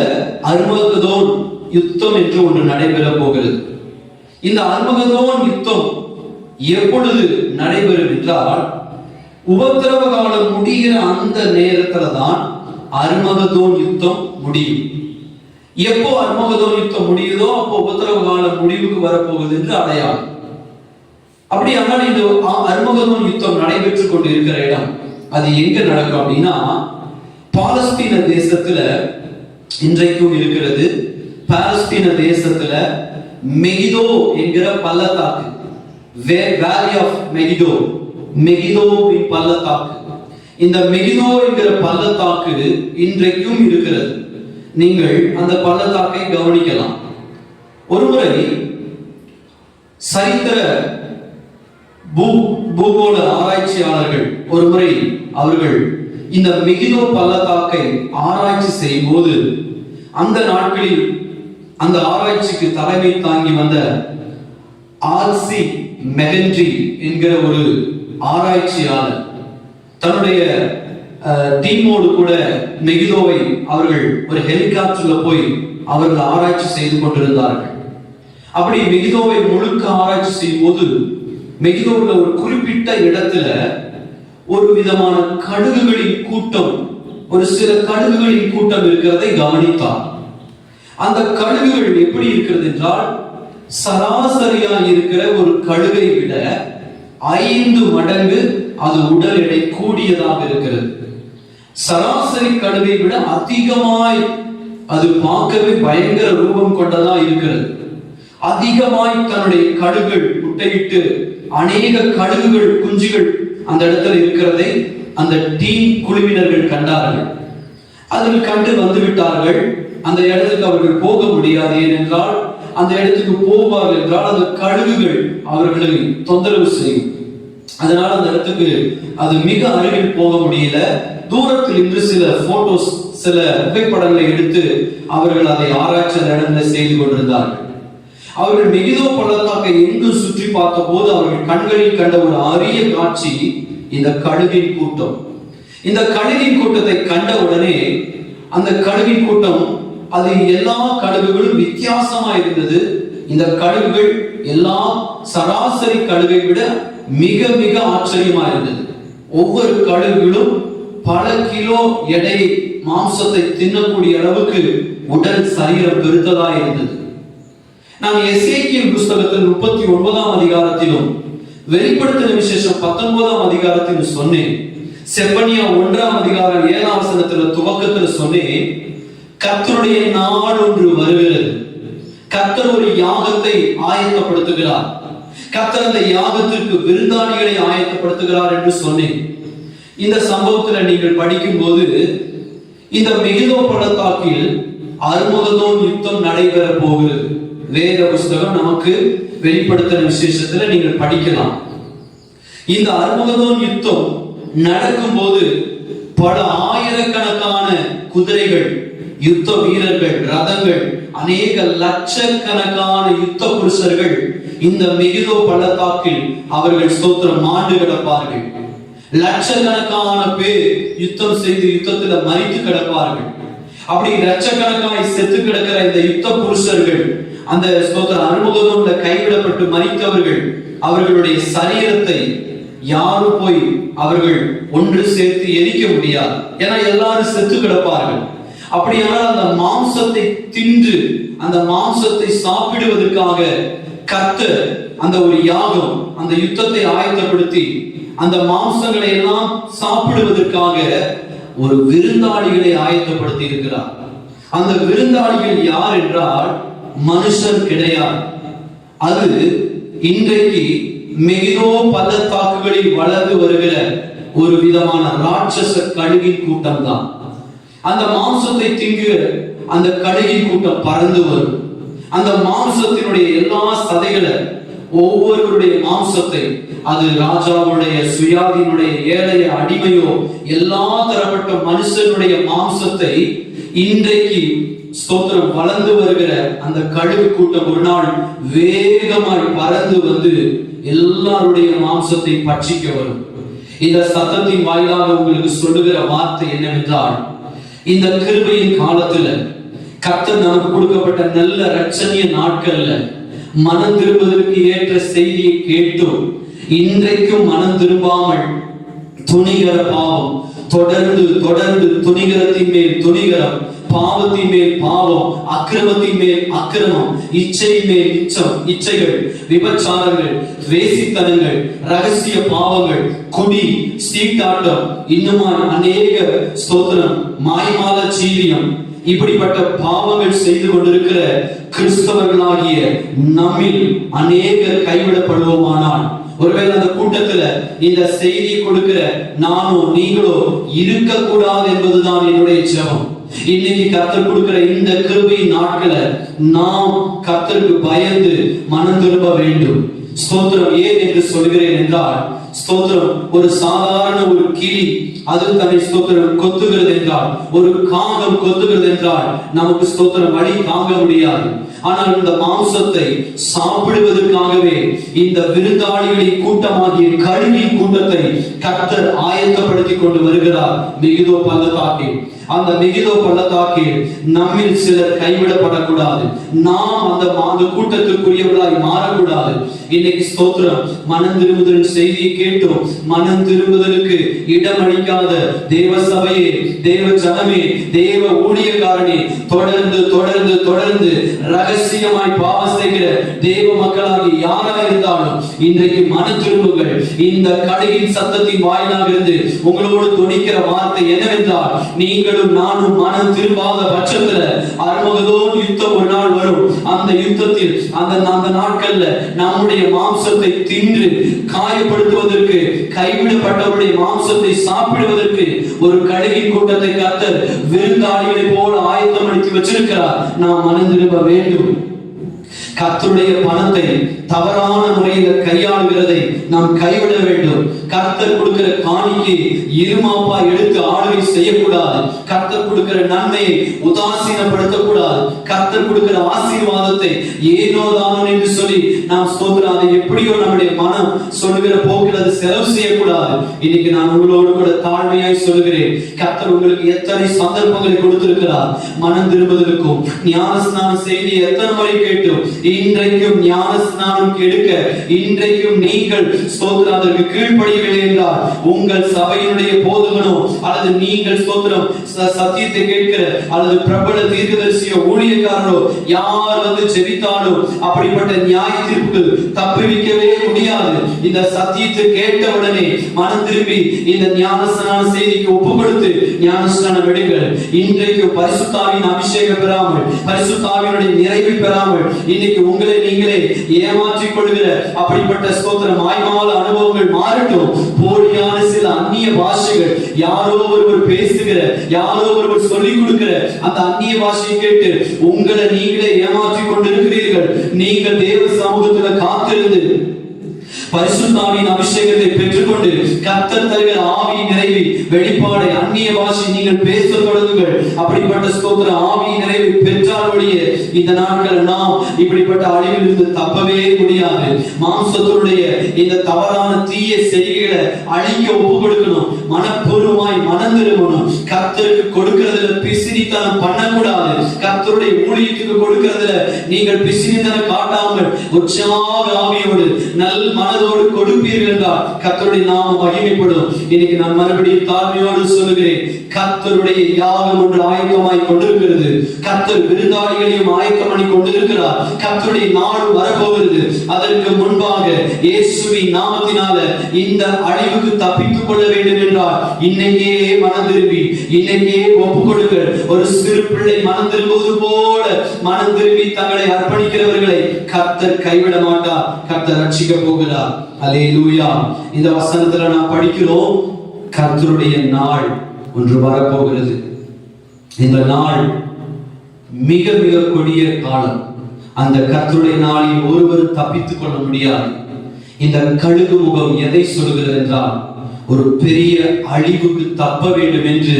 அர்மகதோன் யுத்தம் என்று ஒன்று நடைபெற போகிறது. இந்த அர்மகதோன் யுத்தம் எப்பொழுது நடைபெறும் என்றால், உபத்திரவ காலம் முடிகிற அந்த நேரத்துல தான் அர்மகதோன் யுத்தம் முடியும். எப்போ அர்மகதோன் யுத்தம் முடியுதோ அப்போ உபத்திரவ காலம் முடிவுக்கு வரப்போகுது என்று அடையாளம். அப்படியானால் இந்த அர்மகதோன் யுத்தம் நடைபெற்றுக் கொண்டு இருக்கிற இடம் அது எங்க நடக்கும் அப்படின்னா, பாலஸ்தீன தேசத்துல இன்றைக்கும் இருக்கிறது. பாலஸ்தீன தேசத்துல மெகிதோ என்கிற பள்ளத்தாக்கு, வேலி ஆஃப் மெகிதோ, மெகிதோவின் பள்ளத்தாக்கு, இந்த மெகிதோ என்கிற பள்ளத்தாக்கு இன்றைக்கும் இருக்கிறது. நீங்கள் அந்த பள்ளத்தாக்கை கவனிக்கலாம். ஒருமுறை சரித்திர பூகோள ஆராய்ச்சியாளர்கள் ஒருமுறை அவர்கள் இந்த மெகிதோ பள்ளத்தாக்கை ஆராய்ச்சி செய்யும் போது, அந்த நாட்களில் அந்த ஆராய்ச்சிக்கு தலைமை தாங்கி வந்த ஆர்சி மெகன்ட்ரி என்கிற ஒரு ஆராய்ச்சியாளர் தன்னுடைய டீமோடு கூட மெகிதோவை அவர்கள் ஒரு ஹெலிகாப்டர்ல போய் அவர்கள் ஆராய்ச்சி செய்து கொண்டிருந்தார்கள். அப்படி மெகிதோவை முழுக்க ஆராய்ச்சி செய்யும் போது, மெகிதோவில் ஒரு குறிப்பிட்ட இடத்துல ஒரு விதமான கழுகுகளின் கூட்டம், ஒரு சில கழுகுகளின் கூட்டம் இருக்கிறதை கவனித்தார். அந்த கழுகுகள் எப்படி இருக்கிறது என்றால், சராசரியா இருக்கிற ஒரு கழுகை விட 5 மடங்கு அது உடல் எடை கூடியதாக இருக்கிறது. சராசரி கழுகை விட அதிகமாய் அது பார்க்கவே பயங்கர ரூபம் கொண்டதா இருக்கிறது. அதிகமாய் தன்னுடைய கழுகுகள் முட்டையிட்டு அநேக கழுகுகள் குஞ்சுகள் அந்த இடத்துல இருக்கிறதை அந்த டீம் குழுவினர்கள் கண்டார்கள். அதில் கண்டு வந்து விட்டார்கள். அந்த இடத்துக்கு அவர்கள் போக முடியாது. ஏனென்றால் அந்த இடத்துக்கு போவார்கள் என்றால் அந்த கழுகுகள் அவர்களை தொந்தரவு செய்யும். அதனால அந்த இடத்துக்கு அது மிக அருகில் போக முடியல. தூரத்தில் இருந்து சில போட்டோஸ், சில புகைப்படங்களை எடுத்து அவர்கள் அதை ஆராய்ச்சி இடங்களில் செய்து கொண்டிருந்தார்கள். அவர்கள் மெகிதோ பள்ளத்தாக்கை எங்கு சுற்றி பார்த்த போது அவர்கள் கண்களில் கண்ட ஒரு அரிய காட்சி இந்த கழுகின் கூட்டம். இந்த கழுகின் கூட்டத்தை கண்ட உடனே அந்த கழுகின் கூட்டம், அது எல்லா கழுகுகளும் வித்தியாசமா இருந்தது. இந்த கழுகுகள் எல்லா சராசரி கழுகை விட மிக மிக ஆச்சரியமா இருந்தது. ஒவ்வொரு கழுகுகளும் பல கிலோ எடை மாம்சத்தை தின்னக்கூடிய அளவுக்கு உடல் சரீரம் பெருத்ததா இருந்தது. நான் எசேக்கியேல் புஸ்தகத்தில் 39ஆம் அதிகாரத்திலும் வெளிப்படுத்தின விசேஷம் 19ஆம் அதிகாரத்திலும் சொன்னேன். செப்பனியா 1ஆம் அதிகாரம் 7ஆம் வசனத்துல துவக்கத்துல சொன்னேன், கர்த்தருடைய நாள் ஒன்று வருகிறது. கர்த்தர் ஒரு யாகத்தை ஆயத்தப்படுத்துகிறார். கர்த்தர் அந்த யாகத்திற்கு விருந்தாளிகளை ஆயத்தப்படுத்துகிறார் என்று சொன்னேன். இந்த சம்பவத்துல நீங்கள் படிக்கும் போது, இந்த மெகிதோ பள்ளத்தாக்கில் அர்மகதோன் யுத்தம் நடைபெற போகிறது. வேத புஸ்தகம் நமக்கு வெளிப்படுத்தின விசேஷத்துல நீங்கள் படிக்கலாம். இந்த அர்மகதோன் யுத்தம் நடக்கும் போது பல ஆயிரக்கணக்கான குதிரைகள், யுத்த வீரர்கள், ரதங்கள், அநேக லட்சக்கணக்கான யுத்த புருஷர்கள் இந்த மெகிதோ பள்ளத்தாக்கில் அவர்கள் ஸ்தோத்திரம் மாண்டு கிடப்பார்கள். லட்சக்கணக்கான பேர் யுத்தம் செய்து யுத்தத்துல மரித்து கிடப்பார்கள். அப்படி லட்சக்கணக்காய் செத்து கிடக்கிற இந்த யுத்த புருஷர்கள், அந்த ஸ்தோத்திரம் அர்மகதோன்ல கைவிடப்பட்டு மரித்தவர்கள், அவர்களுடைய சரீரத்தை யாரும் போய் அவர்கள் ஒன்று சேர்த்து எரிக்க முடியாது. ஏன்னா எல்லாரும் செத்து கிடப்பார்கள். அப்படியானால் அந்த மாம்சத்தை தின்று, அந்த மாம்சத்தை சாப்பிடுவதற்காக கர்த்தர் அந்த ஒரு யாகம், அந்த யுத்தத்தை ஆயத்தப்படுத்தி அந்த மாம்சங்களை எல்லாம் சாப்பிடுவதற்காக ஒரு விருந்தாளிகளை ஆயத்தப்படுத்தி இருக்கிறார். அந்த விருந்தாளிகள் யார் என்றால் மனுஷர் கிடையாது. அது இன்றைக்கு மெகிதோ பள்ளத்தாக்குகளில் வளர்ந்து வருகிற ஒரு விதமான ராட்சச கழுகின் கூட்டம் தான். அந்த மாம்சத்தை திங்குகிற அந்த கழுகின் கூட்டம் பறந்து வரும். அந்த மாம்சத்தினுடைய எல்லா சதைகளை ஒவ்வொருவருடைய மாம்சத்தை, அது ராஜாவுடைய, சுயாதீனுடைய, ஏழைய, அடிமையோ, எல்லா தரப்பட்ட மனுஷனுடைய மாம்சத்தை இன்றைக்கு ஸ்தோத்திரம் வளர்ந்து வருகிற அந்த கழுகு கூட்டம் ஒரு நாள் வேகமாய் பறந்து வந்து எல்லாருடைய மாம்சத்தை பட்சிக்க வரும். இந்த சத்தத்தின் வாயிலாக உங்களுக்கு சொல்லுகிற வார்த்தை என்னவென்றால், இந்த கிருபையின் காலத்துல கர்த்தர் நமக்கு கொடுக்கப்பட்ட நல்ல இரட்சணிய நாட்கள்ல மனம் திரும்புவதற்கு ஏற்ற செய்தியை கேட்டும் இன்றைக்கும் மனம் திரும்பாமல் துணிகர பாவம், தொடர்ந்து தொடர்ந்து துணிகரத்தின் மேல் துணிகரம், பாவத்தின் மேல் பாவம், அக்கிரமத்தின் மேல் அக்கிரமம், இச்சை மேல் இச்சைகள், விபச்சாரங்கள், வேசித்தனங்கள், ரகசிய பாவங்கள், குடி, சீட்டாட்டம், இன்னுமாய் அநேக ஸ்தோத்திரம் மாய்மால சீரியம், இப்படிப்பட்ட பாவங்கள் செய்து கொண்டிருக்கிற கிறிஸ்தவர்களாகிய நம்மில் அநேகர் கைவிடப்படுவோமானால், ஒருவேளை அந்த கூட்டத்துல இந்த செய்தி கொடுக்கிற நானோ நீங்களோ இருக்கக்கூடாது என்பதுதான் என்னுடைய ஜெபம். இன்னைக்கு கர்த்தர் கொடுக்கிற இந்த கிருபையின் நாட்களை நாம் கர்த்தருக்கு பயந்து மனம் திரும்ப வேண்டும். ஸ்தோத்திரம். ஏன் என்று சொல்கிறேன் என்றால், ஸ்தோத்திரம், ஒரு சாதாரண ஒரு கிளி அது தன்னை ஸ்தோத்திரம் கொத்துகிறது என்றால், ஒரு காகம் கொத்துகிறது என்றால் நமக்கு ஸ்தோத்திரம் வழி தாங்க முடியாது. ஆனால் இந்த மாംசத்தை சாப்பிடுவதற்காகவே இந்த விருந்தாளிகளின் கூட்டமாகிய கழுகின் கூட்டத்தை கர்த்தர் ஆயத்தப்படுத்தி கொண்டு வருகிறார் மெகிதோ பள்ளத்தாக்கில். அந்த மெகிதோ பள்ளத்தாக்கில் நம்மில் சிலர் கைவிடப்படக்கூடாது. நாம் அந்த கூட்டத்திற்குரியவர்களாய் மாறக்கூடாது. இன்னைக்கு ஸ்தோத்திரம், மனம் திரும்புதல் செய்தியை கேட்டோம். மனம் திரும்புதலுக்கு இடம் அளிக்காத தேவ சபையே, தேவ ஜனமே, தேவ ஊழியக்காரனே, தொடர்ந்து தொடர்ந்து தொடர்ந்து ரகசியமாய் பாவம் செய்கிற தேவ மக்களாகி யாரா இருந்தாலும் இன்றைக்கு மனம் திரும்புங்கள். இந்த கழுகின் சத்தத்தின் வாயிலாக இருந்து உங்களோடு துணிக்கிற வார்த்தை என்னவென்றால், நீங்களும் நானும் மனம் திரும்பாத பட்சத்துல அர்மகதோன் யுத்தம் ஒரு நாள் வரும். அந்த யுத்தத்தில் அந்த நாட்கள்ல நம்முடைய மாம்சத்தை தின்று காயப்படுத்துவதற்கு, கைவிடப்பட்டவருடைய மாம்சத்தை சாப்பிடுவதற்கு ஒரு கழுகின் கூட்டத்தை கர்த்தர் விருந்தாளிகளை போல ஆயத்தம் அளித்து வச்சிருக்கிறார். நாம் மனம் திரும்ப வேண்டும். கர்த்தருடைய பணத்தை தவறான முறையில் கையாளுகிறதை நாம் கைவிட வேண்டும். கர்த்தர் கொடுக்கிற காணிக்கை இருமாப்பா எடுத்து ஆளுகை செய்யக்கூடாது. கர்த்தர் கொடுக்கிற நன்மையை உதாசீனப்படுத்தக்கூடாது. கர்த்தர் கொடுக்கிற ஆசீர்வாதத்தை ஏனோதானோ என்று சொல்லி நாம் ஸ்தோத்திரம் அதை எப்படியோ நம்முடைய மனம் சொல்லுகிற போக்கில் அது செலவு செய்யக்கூடாது. இன்னைக்கு நான் உங்களோடு கூட தாழ்மையாய் சொல்லுகிறேன், கர்த்தர் உங்களுக்கு எத்தனை சந்தர்ப்பங்களை கொடுத்திருக்கிறார். மனம் திரும்புவதற்கும் ஞான ஸ்நானம் செய்தி எத்தனை முறை கேட்டும் இன்றைக்கும் ஞான ஸ்நானம் எடுக்க இன்றைக்கும் நீங்கள் ஸ்தோத்திரம் அதற்கு கீழ்ப்படியவில்லை என்றால், உங்கள் சபையினுடைய போதகனோ அல்லது நீங்கள் ஸ்தோத்திரம் சத்தியத்தை கேட்கிற அல்லது பிரபல தீர்க்கதரிசியோ ஊழியக்காரனோ யார் வந்து ஜெபித்தாலும் அப்படிப்பட்ட நியாய தீர்ப்புக்கு தப்புவிக்கவே முடியாது. இந்த சத்தியத்தை கேட்டவுடனே மனம் திரும்பி இந்த ஞானஸ்நான செய்திக்கு ஒப்பு கொடுத்து ஞானஸ்நானம் எடுங்கள். இன்றைக்கு பரிசுத்தாவின் அபிஷேகம் பெறாமல், பரிசுத்தாவினுடைய நிறைவை பெறாமல் இன்னைக்கு உங்களை நீங்களே ஏமாற்றிக் கொள்கிற அப்படிப்பட்ட ஸ்தோத்திரம் மாய்மால அனுபவங்கள் மாறட்டும். போலியான சில அந்நிய பாஷைகள், யாரோ ஒருவர் பேசுகிற, யாரோ ஒருவர் சொல்லிக் கொடுக்கிற அந்த அந்நிய பாஷையை கேட்டு உங்களை நீங்களே ஏமாற்றிக் கொண்டிருக்கிறீர்கள். நீங்கள் தேவ சமூகத்துல காத்திருந்து பரிசுத்தாவின் அபிஷேகத்தை பெற்றுக்கொண்டு கர்த்தர் தருகிற ஆவியின் நிறைவி வெளிப்பாடை அந்நிய பாஷை நீங்கள் பேச தொடங்குங்கள். அப்படிப்பட்ட ஸ்தோத்திர ஆவியின் நிறைவை பெற்றால் ஒழிய இந்த நாட்கள் நாம் இப்படிப்பட்ட அழிவில் இருந்து தப்பவே முடியாது. மாம்சத்தினுடைய இந்த தவறான தீய செய்கைகளை அழிக்க ஒப்பு கொடுக்கணும். மனப்பூர்வமாய் மனம் திரும்பணும். கர்த்தருக்கு கொடுக்கிறதுல பிசினித்தனம் பண்ணக்கூடாது. கர்த்தருடைய ஊழியத்துக்கு கொடுக்கிறதுல நீங்கள் பிசினித்தனம் காட்டாமல் உற்சாக ஆவியோடு நல் மனதோடு கொடுப்பீர்கள் என்றால் கர்த்தருடைய நாமம் மகிமைப்படும். இன்னைக்கு நான் மறுபடியும் தாழ்மையோடு சொல்லுகிறேன், கர்த்தருடைய யாகம் ஒன்று ஆயத்தமாய் கொண்டிருக்கிறது. கர்த்தர் விருந்தாளிகளையும் ஆயத்தம் பண்ணி கொண்டிருக்கிறார். கர்த்தருடைய நாடு வரப்போகிறது. அதற்கு முன்பாக இயேசுவின் நாமத்தினால இந்த அழிவுக்கு தப்பித்துக் கொள்ள வேண்டும் என்றால் இன்னைக்கே மனம் திரும்பி இன்னைக்கே ஒப்பு கொடுங்கள். ஒரு சிறு பிள்ளை மனம் திரும்புவது போல மனம் திரும்பி தங்களை அர்ப்பணிக்கிறவர்களை கர்த்தர் கைவிட மாட்டார். கர்த்தர் ரட்சிக்க போகிறார். அல்லேலூயா. இந்த வசனத்துல நாம் படிக்கிறோம், கர்த்தருடைய நாள் ஒன்று வரப்போகிறது. இந்த நாள் மிக மிக கொடிய காலம். அந்த கர்த்தருடைய நாளில் ஒருவரும் தப்பித்துக் கொள்ள முடியாது. இந்த கழுகு முகம் எதை சொல்கிறது என்றால், ஒரு பெரிய அழிவுக்கு தப்ப வேண்டும் என்று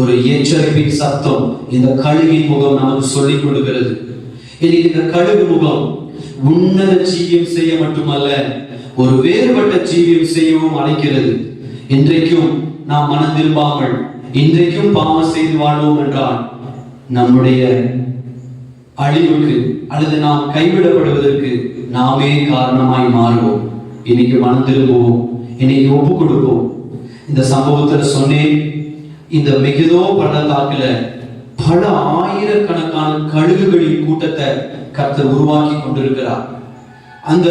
ஒரு எச்சரிப்பின் சத்தம் இந்த கழுகின் முகம் நமக்கு சொல்லிக் கொடுக்கிறது. இந்த கழுகு முகம் உன்னத ஜீவியம் செய்ய மட்டுமல்ல, ஒரு வேறுபட்ட ஜீவியம் செய்யவும் அழைக்கிறது. இன்றைக்கும் நாம் மனம் திரும்பாமல் இன்றைக்கும் பாவம் செய்து வாழ்வோம் என்றால் நம்முடைய அழிவுக்கு அல்லது நாம் கைவிடப்படுவதற்கு நாமே காரணமாய் மாறுவோம். இன்னைக்கு மனம் திரும்புவோம், இன்னைக்கு ஒப்பு கொடுப்போம். இந்த சம்பவத்துல சொன்னேன், இந்த மெகிதோ பள்ளத்தாக்குல பல ஆயிரக்கணக்கான கழுகுகளின் கூட்டத்தை கர்த்தர் உருவாக்கி கொண்டிருக்கிறார். அந்த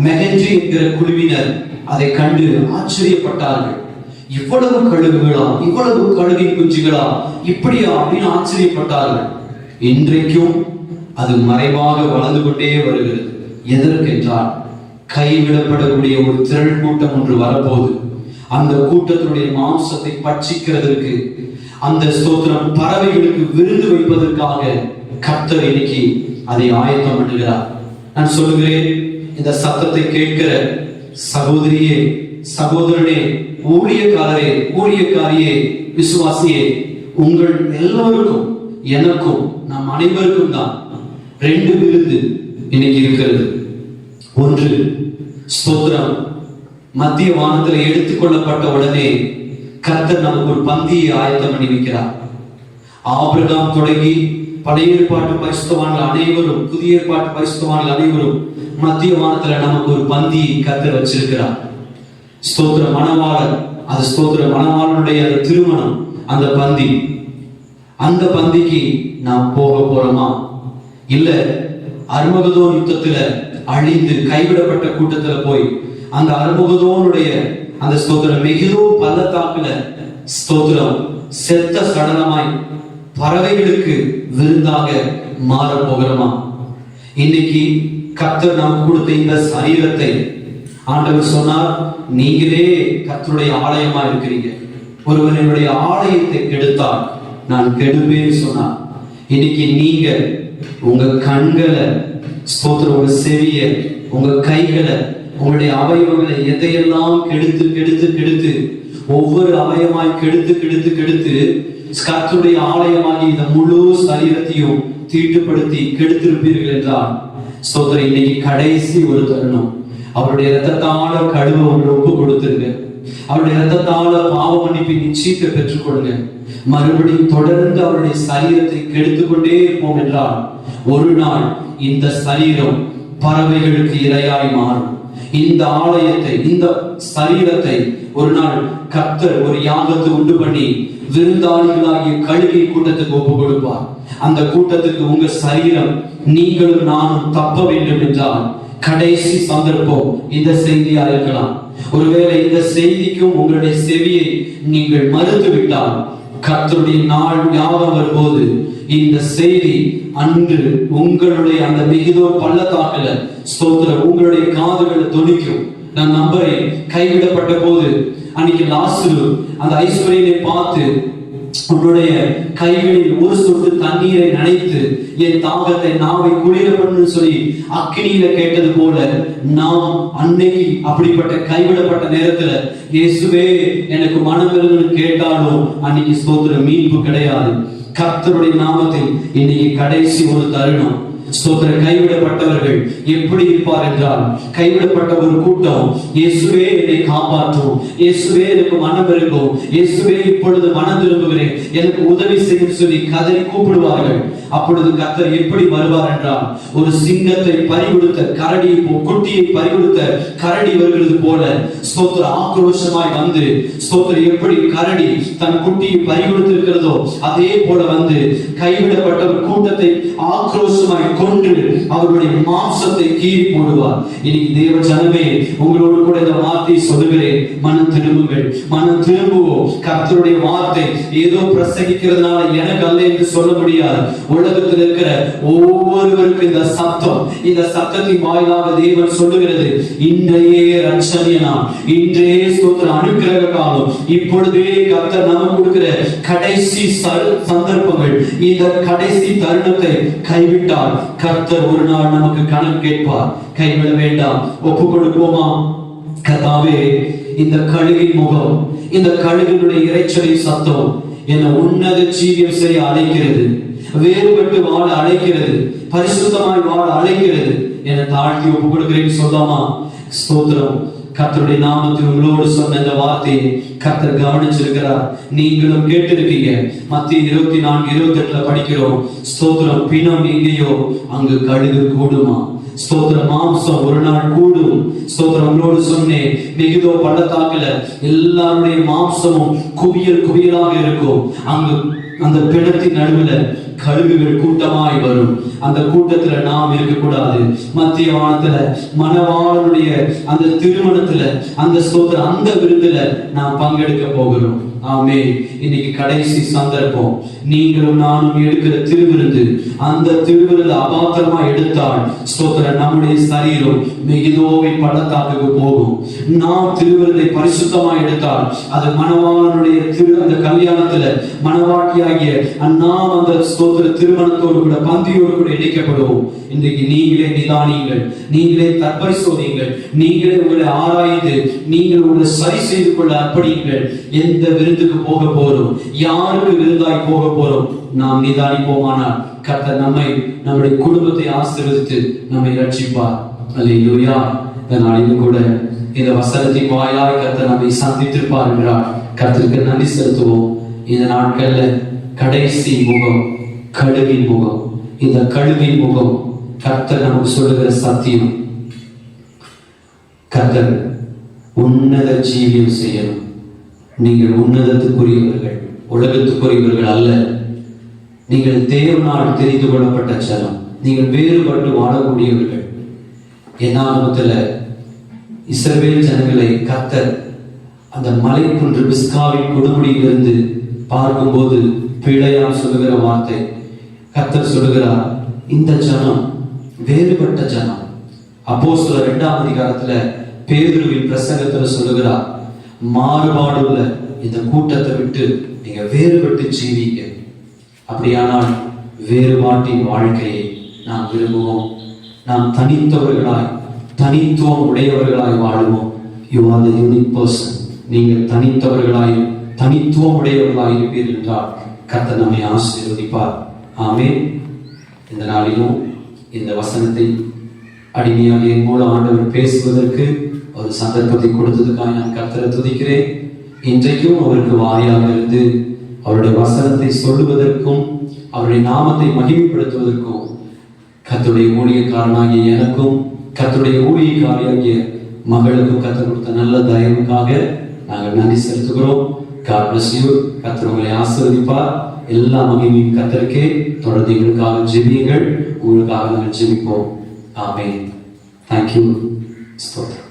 மெகஞ்சி என்கிற குழுவினர் அதை கண்டு ஆச்சரியப்பட்டார்கள். இவ்வளவு கழுகுகளா, இவ்வளவு கழுகின் குஞ்சுகளா, இப்படியா அப்படின்னு ஆச்சரியப்பட்டார்கள். இன்றைக்கும் அது மறைவாக வளர்ந்து கொண்டே வருகிறது. எதற்கென்றால், கைவிடப்படக்கூடிய ஒரு திரள் கூட்டம் ஒன்று வரப்போகுது. அந்த கூட்டத்தினுடைய மாംசத்தை பட்சிக்கிறதற்கு, அந்த ஸ்தோத்திரம் பறவைகளுக்கு விருந்து வைப்பதற்காக கர்த்தர் இன்னைக்கு அதை ஆயத்தம் பண்ணுகிறார். நான் சொல்லுகிறேன், இந்த சத்தத்தை கேட்கிற சகோதரியே, சகோதரனே, ஊழியக்காரரே, ஊழியக்காரியே, விசுவாசியே, உங்கள் எல்லோருக்கும் எனக்கும் நம் அனைவருக்கும் தான் 2 விருந்து இன்னைக்கு இருக்கிறது. ஒன்று, ஸ்தோத்திரம் மத்திய வானத்தில் எடுத்துக்கொள்ளப்பட்ட உடனே கர்த்தர் நமக்கு ஒரு பந்தியை ஆயத்தம் பண்ணி வைக்கிறார். ஆபிரகாம் தொடங்கி பழைய ஏற்பாட்டு பரிசுத்தவான்கள் அனைவரும், புதிய ஏற்பாட்டு பரிசுத்தவான்கள் அனைவரும் மத்திய வானத்துல நமக்கு ஒரு பந்தியை கர்த்தர் வச்சிருக்கிறார். ஸ்தோத்திர மணவாளர், அது ஸ்தோத்திர மணவாளனுடைய அந்த திருமணம், அந்த பந்தி. அந்த பந்திக்கு நாம் போக போறோமா? இல்ல அர்மகதோன் யுத்தத்துல அழிந்து கைவிடப்பட்ட கூட்டத்துல போய் அந்த அர்மகதோனுடைய அந்த ஸ்தோத்திரம் மெகிதோ பள்ளத்தாக்குல ஸ்தோத்திரம் செத்த சடலமாய் பறவைகளுக்கு விருந்தாக மாற போகிறோமா? இன்னைக்கு கர்த்தர் நமக்கு கொடுத்த இந்த சரீரத்தை ஆண்டவர் சொன்னார், நீங்களே கர்த்தருடைய ஆலயமா இருக்கிறீங்க. ஒருவனுடைய ஆலயத்தை கெடுத்தால் நான் கெடுப்பேன்னு சொன்னார். இன்னைக்கு நீங்க உங்க கண்களை, ஸ்தோத்திரம் உங்க செவிய, உங்க கைகளை, உங்களுடைய அவயவங்களை எதையெல்லாம் கெடுத்து கெடுத்து கெடுத்து, ஒவ்வொரு அவயமாய் கெடுத்து கெடுத்து கெடுத்து கர்த்தருடைய ஆலயமாகி இந்த முழு சரீரத்தையும் தீட்டுப்படுத்தி கெடுத்திருப்பீர்கள் என்றால், ஸ்தோத்திரம் இன்னைக்கு கடைசி ஒரு தருணம். அவருடைய இரத்தத்தால கழுவ உங்களை ஒப்பு கொடுத்துருங்க. அவருடைய இரத்தத்தால பாவ மன்னிப்பின் நிச்சயத்தை பெற்றுக் கொடுங்க. மறுபடியும் தொடர்ந்து அவருடைய சரீரத்தை கெடுத்துக் கொண்டே இருப்போம் என்றால், ஒரு நாள் இந்த சரீரம் பறவைகளுக்கு இரையாய் மாறும். இந்த ஆலயத்தை, இந்த சரீரத்தை ஒரு நாள் கர்த்தர் ஒரு யாகத்தை உண்டு பண்ணி விருந்தாளிகளாகிய கழுகை கூட்டத்துக்கு ஒப்பு கொடுப்பார். அந்த கூட்டத்துக்கு உங்க சரீரம், நீங்களும் நானும் தப்ப வேண்டும் என்றால் கடைசி சந்தர்ப்பம் இந்த செய்தியா இருக்கலாம். ஒருவேளை இந்த செய்திக்கும் உங்களுடைய செவியை நீங்கள் மறுத்து விட்டால், கர்த்தருடைய நாள் ஞாபகம் வரும்போது இந்த செய்தி அன்று உங்களுடைய அந்த மெகிதோ பள்ளத்தாக்குல ஸ்தோத்திரம் உங்களுடைய காதுகளை தொனிக்கும். நான் நம்புறேன், கைவிடப்பட்ட போது அன்னைக்கு லாசரு அந்த ஐஸ்வர்யனை பார்த்து, உன்னுடைய கைகளில் ஒரு சொட்டு தண்ணீரை நனைத்து என் தாகத்தை நாவை குளிர பண்ணு சொல்லி அக்கினியில கேட்டது போல, நாம் அன்னைக்கு அப்படிப்பட்ட கைவிடப்பட்ட நேரத்துல இயேசுவே எனக்கு மனம் இருந்து கேட்டாலும் அன்னைக்கு ஸ்தோத்திர மீட்பு கிடையாது. கர்த்தருடைய நாமத்தில் இன்னைக்கு கடைசி ஒரு தருணம். ஸ்தோத்திர கைவிடப்பட்டவர்கள் எப்படி இருப்பார் என்றால், கைவிடப்பட்ட ஒரு கூட்டம், இயேசுவே என்னை காப்பாற்றும், இயேசுவே எனக்கு மனம் இருக்கும், இயேசுவே இப்பொழுது மனம் திரும்புகிறேன், எனக்கு உதவி செய்யும் சொல்லி கதறி கூப்பிடுவார்கள். அப்பொழுது கர்த்தர் எப்படி வருவார் என்றால், ஒரு சிங்கத்தை பறிகொடுத்த கரடி, குட்டியை பறிகொடுத்த கரடி வருகிறது போல ஸ்தோத்திர ஆக்ரோஷமாய் வந்து, ஸ்தோத்திர எப்படி கரடி தன் குட்டியை பறிகொடுத்திருக்கிறதோ அதே போல வந்து கைவிடப்பட்ட ஒரு கூட்டத்தை ஆக்ரோஷமாய் கொன்று அவருடைய மாம்சத்தை கீறி போடுவார். இன்னைக்கு தேவ ஜனமே, உங்களோடு கூட இந்த வார்த்தை சொல்லுகிறேன், மனம் திரும்புங்கள், மனம் திரும்புவோம். கர்த்தருடைய வார்த்தை ஏதோ பிரசங்கிக்கிறதுனால எனக்கு அல்ல என்று சொல்ல முடியாது. உலகத்தில் இருக்கிற ஒவ்வொருவருக்கும் இந்த சத்தம், இந்த சத்தத்தின் வாயிலாக தேவன் சொல்லுகிறது, இன்றையே ரட்சணிய நாள், இன்றையே ஸ்தோத்திர அனுக்கிரக காலம், இப்பொழுதே கர்த்தர் நமக்கு கொடுக்கிற கடைசி சந்தர்ப்பங்கள். இந்த கடைசி தருணத்தை கைவிட்டால் கர்த்தர் ஒரு நாள் நமக்கு கணக்கு கேட்பார். கைவிட வேண்டாம், ஒப்பு கொடுப்போமா? கர்த்தாவே, இந்த கழுகின் முகம், இந்த கழுகினுடைய இரைச்சலின் சத்தம் என்னை உன்னத ஜீவியம் செய்ய அழைக்கிறது, வேறுபட்டு வாழ அழைக்கிறது, பரிசுத்தமாய் வாழ அழைக்கிறது. என்னை தாழ்த்தி ஒப்பு கொடுக்கிறேன்னு சொல்லாமா? ஸ்தோத்திரம். கர்த்தருடைய நாமத்தில் உங்களோடு சொன்ன இந்த வார்த்தையை கர்த்தர் கவனிச்சிருக்கிறார். நீங்களும் கேட்டிருக்கீங்க. மத்திய 24:28 படிக்கிறோம். ஸ்தோத்திரம். பிணம் எங்கேயோ அங்கு கழுகு கூடுமா? ஸ்தோத்திரம். மாம்சம் ஒரு நாள் கூடும். ஸ்தோத்திரம். உங்களோடு சொன்னேன், மிகுதோ பள்ளத்தாக்குல எல்லாருடைய மாம்சமும் குவியல் குவியலாக இருக்கும். அங்கு அந்த பிணத்தின் நடுவுல கழுகுகள் கூட்டமாய் வரும். அந்த கூட்டத்துல நாம் இருக்கக்கூடாது. மத்திய வானத்துல மணவாளனுடைய அந்த திருமணத்துல, அந்த ஸ்தோத்திரம், அந்த விருந்துல நாம் பங்கெடுக்க போகிறோம். ஆமே. இன்னைக்கு கடைசி சந்தர்ப்பம். நீங்களும் நானும் எடுக்கிற திருவிருந்து, அந்த திருவிருந்த அபாத்திரமா எடுத்தால் ஸ்தோத்திரம், நம்முடைய சரீரம் மெகிதோவின் பள்ளத்தாக்குக்கு போகும். நாம் திருவிருந்தை பரிசுத்தமா எடுத்தால் அது மணவாளனுடைய அந்த கல்யாணத்துல மணவாட்டியாகிய நாம் அந்த ஸ்தோத்திர திருமணத்தோடு கூட பந்தியோடு கூட இணைக்கப்படுவோம். இன்றைக்கு நீங்களே நிதானியுங்கள், நீங்களே தற்பரிசோதியுங்கள், நீங்களே உங்களை ஆராய்ந்து நீங்கள் உங்களை சரி செய்து கொள்ள அர்ப்பணியுங்கள். எந்த விருந்துக்கு போக போறோம், யாருக்கு விருந்தாய் போக போறோம், நாம் நிதானிப்போமானால் கர்த்தர் நம்முடைய குடும்பத்தை ஆசீர்வதித்து நம்மை ரட்சிப்பார். அல்லேலூயா. இந்த நாளிலும் கூட இந்த வசனத்தின் வாயிலாய் கர்த்தர் நம்மை சந்தித்திருப்பார் என்றால் கர்த்தருக்கு நன்றி செலுத்துவோம். இந்த நாட்கள்ல கடைசி முகம் கழுகின் முகம். இந்த கழுகின் முகம் கர்த்தர் நமக்கு சொல்லுகிற சத்தியம். கர்த்தர் உன்னத ஜீவியம் செய்யணும். நீங்கள் உன்னதத்துக்குரியவர்கள், உலகத்துக்குரியவர்கள் அல்ல. நீங்கள் தேவனால் தெரிந்து கொள்ளப்பட்ட ஜனம். நீங்கள் வேறுபட்டு வாழக்கூடியவர்கள். என்னாகமத்துல இஸ்ரவேல் ஜனங்களை கர்த்தர் அந்த மலைக்குன்று பிஸ்காவின் கொடுமுடியிலிருந்து பார்க்கும்போது பிழையாம் சொல்லுகிற வார்த்தை, கர்த்தர் சொல்லுகிறார், இந்த ஜனம் வேறுபட்ட ஜனம். அப்போஸ்தலர் 2ஆம் அதிகாரத்துல பேதுருவின் பிரசங்கத்துல சொல்லுகிறார், மாறுபாடுள்ள இந்த கூட்டத்தை விட்டு நீங்க வேறுபட்டு ஜீவிங்க. அப்படியானால் வேறுபாட்டின் வாழ்க்கையை நாம் விரும்புவோம். நாம் தனித்தவர்களாய், தனித்துவம் உடையவர்களாய் வாழுவோம். You are the unique person. நீங்கள் தனித்தவர்களாய், தனித்துவம் உடையவர்களாய் இருப்பீர்கள் என்றால் கர்த்தர் நம்மை ஆசீர்வதிப்பார். ஆமென். இந்த நாளிலும் இந்த வசனத்தை அடிமையாக என் மூலம் ஆண்டவர் பேசுவதற்கு ஒரு சந்தர்ப்பத்தை கொடுத்ததுக்காக நான் கர்த்தரை துதிக்கிறேன். இன்றைக்கும் அவருக்கு வாரியாக இருந்து அவருடைய வசனத்தை சொல்லுவதற்கும் அவருடைய நாமத்தை மகிமைப்படுத்துவதற்கும் கர்த்தருடைய ஊழியக்காரனாகிய எனக்கும் கர்த்தருடைய ஊழியக்காரியாகிய மகளுக்கும் கர்த்தர் கொடுத்த நல்ல தயவுக்காக நாங்கள் நன்றி செலுத்துகிறோம். God bless you. கர்த்தர் உங்களை ஆசீர்வதிப்பார். எல்லா மகிமையும் கர்த்தருக்கே. தொடர்ந்து எங்களுக்காக ஜெபியுங்கள். உங்களுக்காக நாங்கள் ஜெபிப்போம். ஆமென். Thank you. ஸ்தோத்திரம்.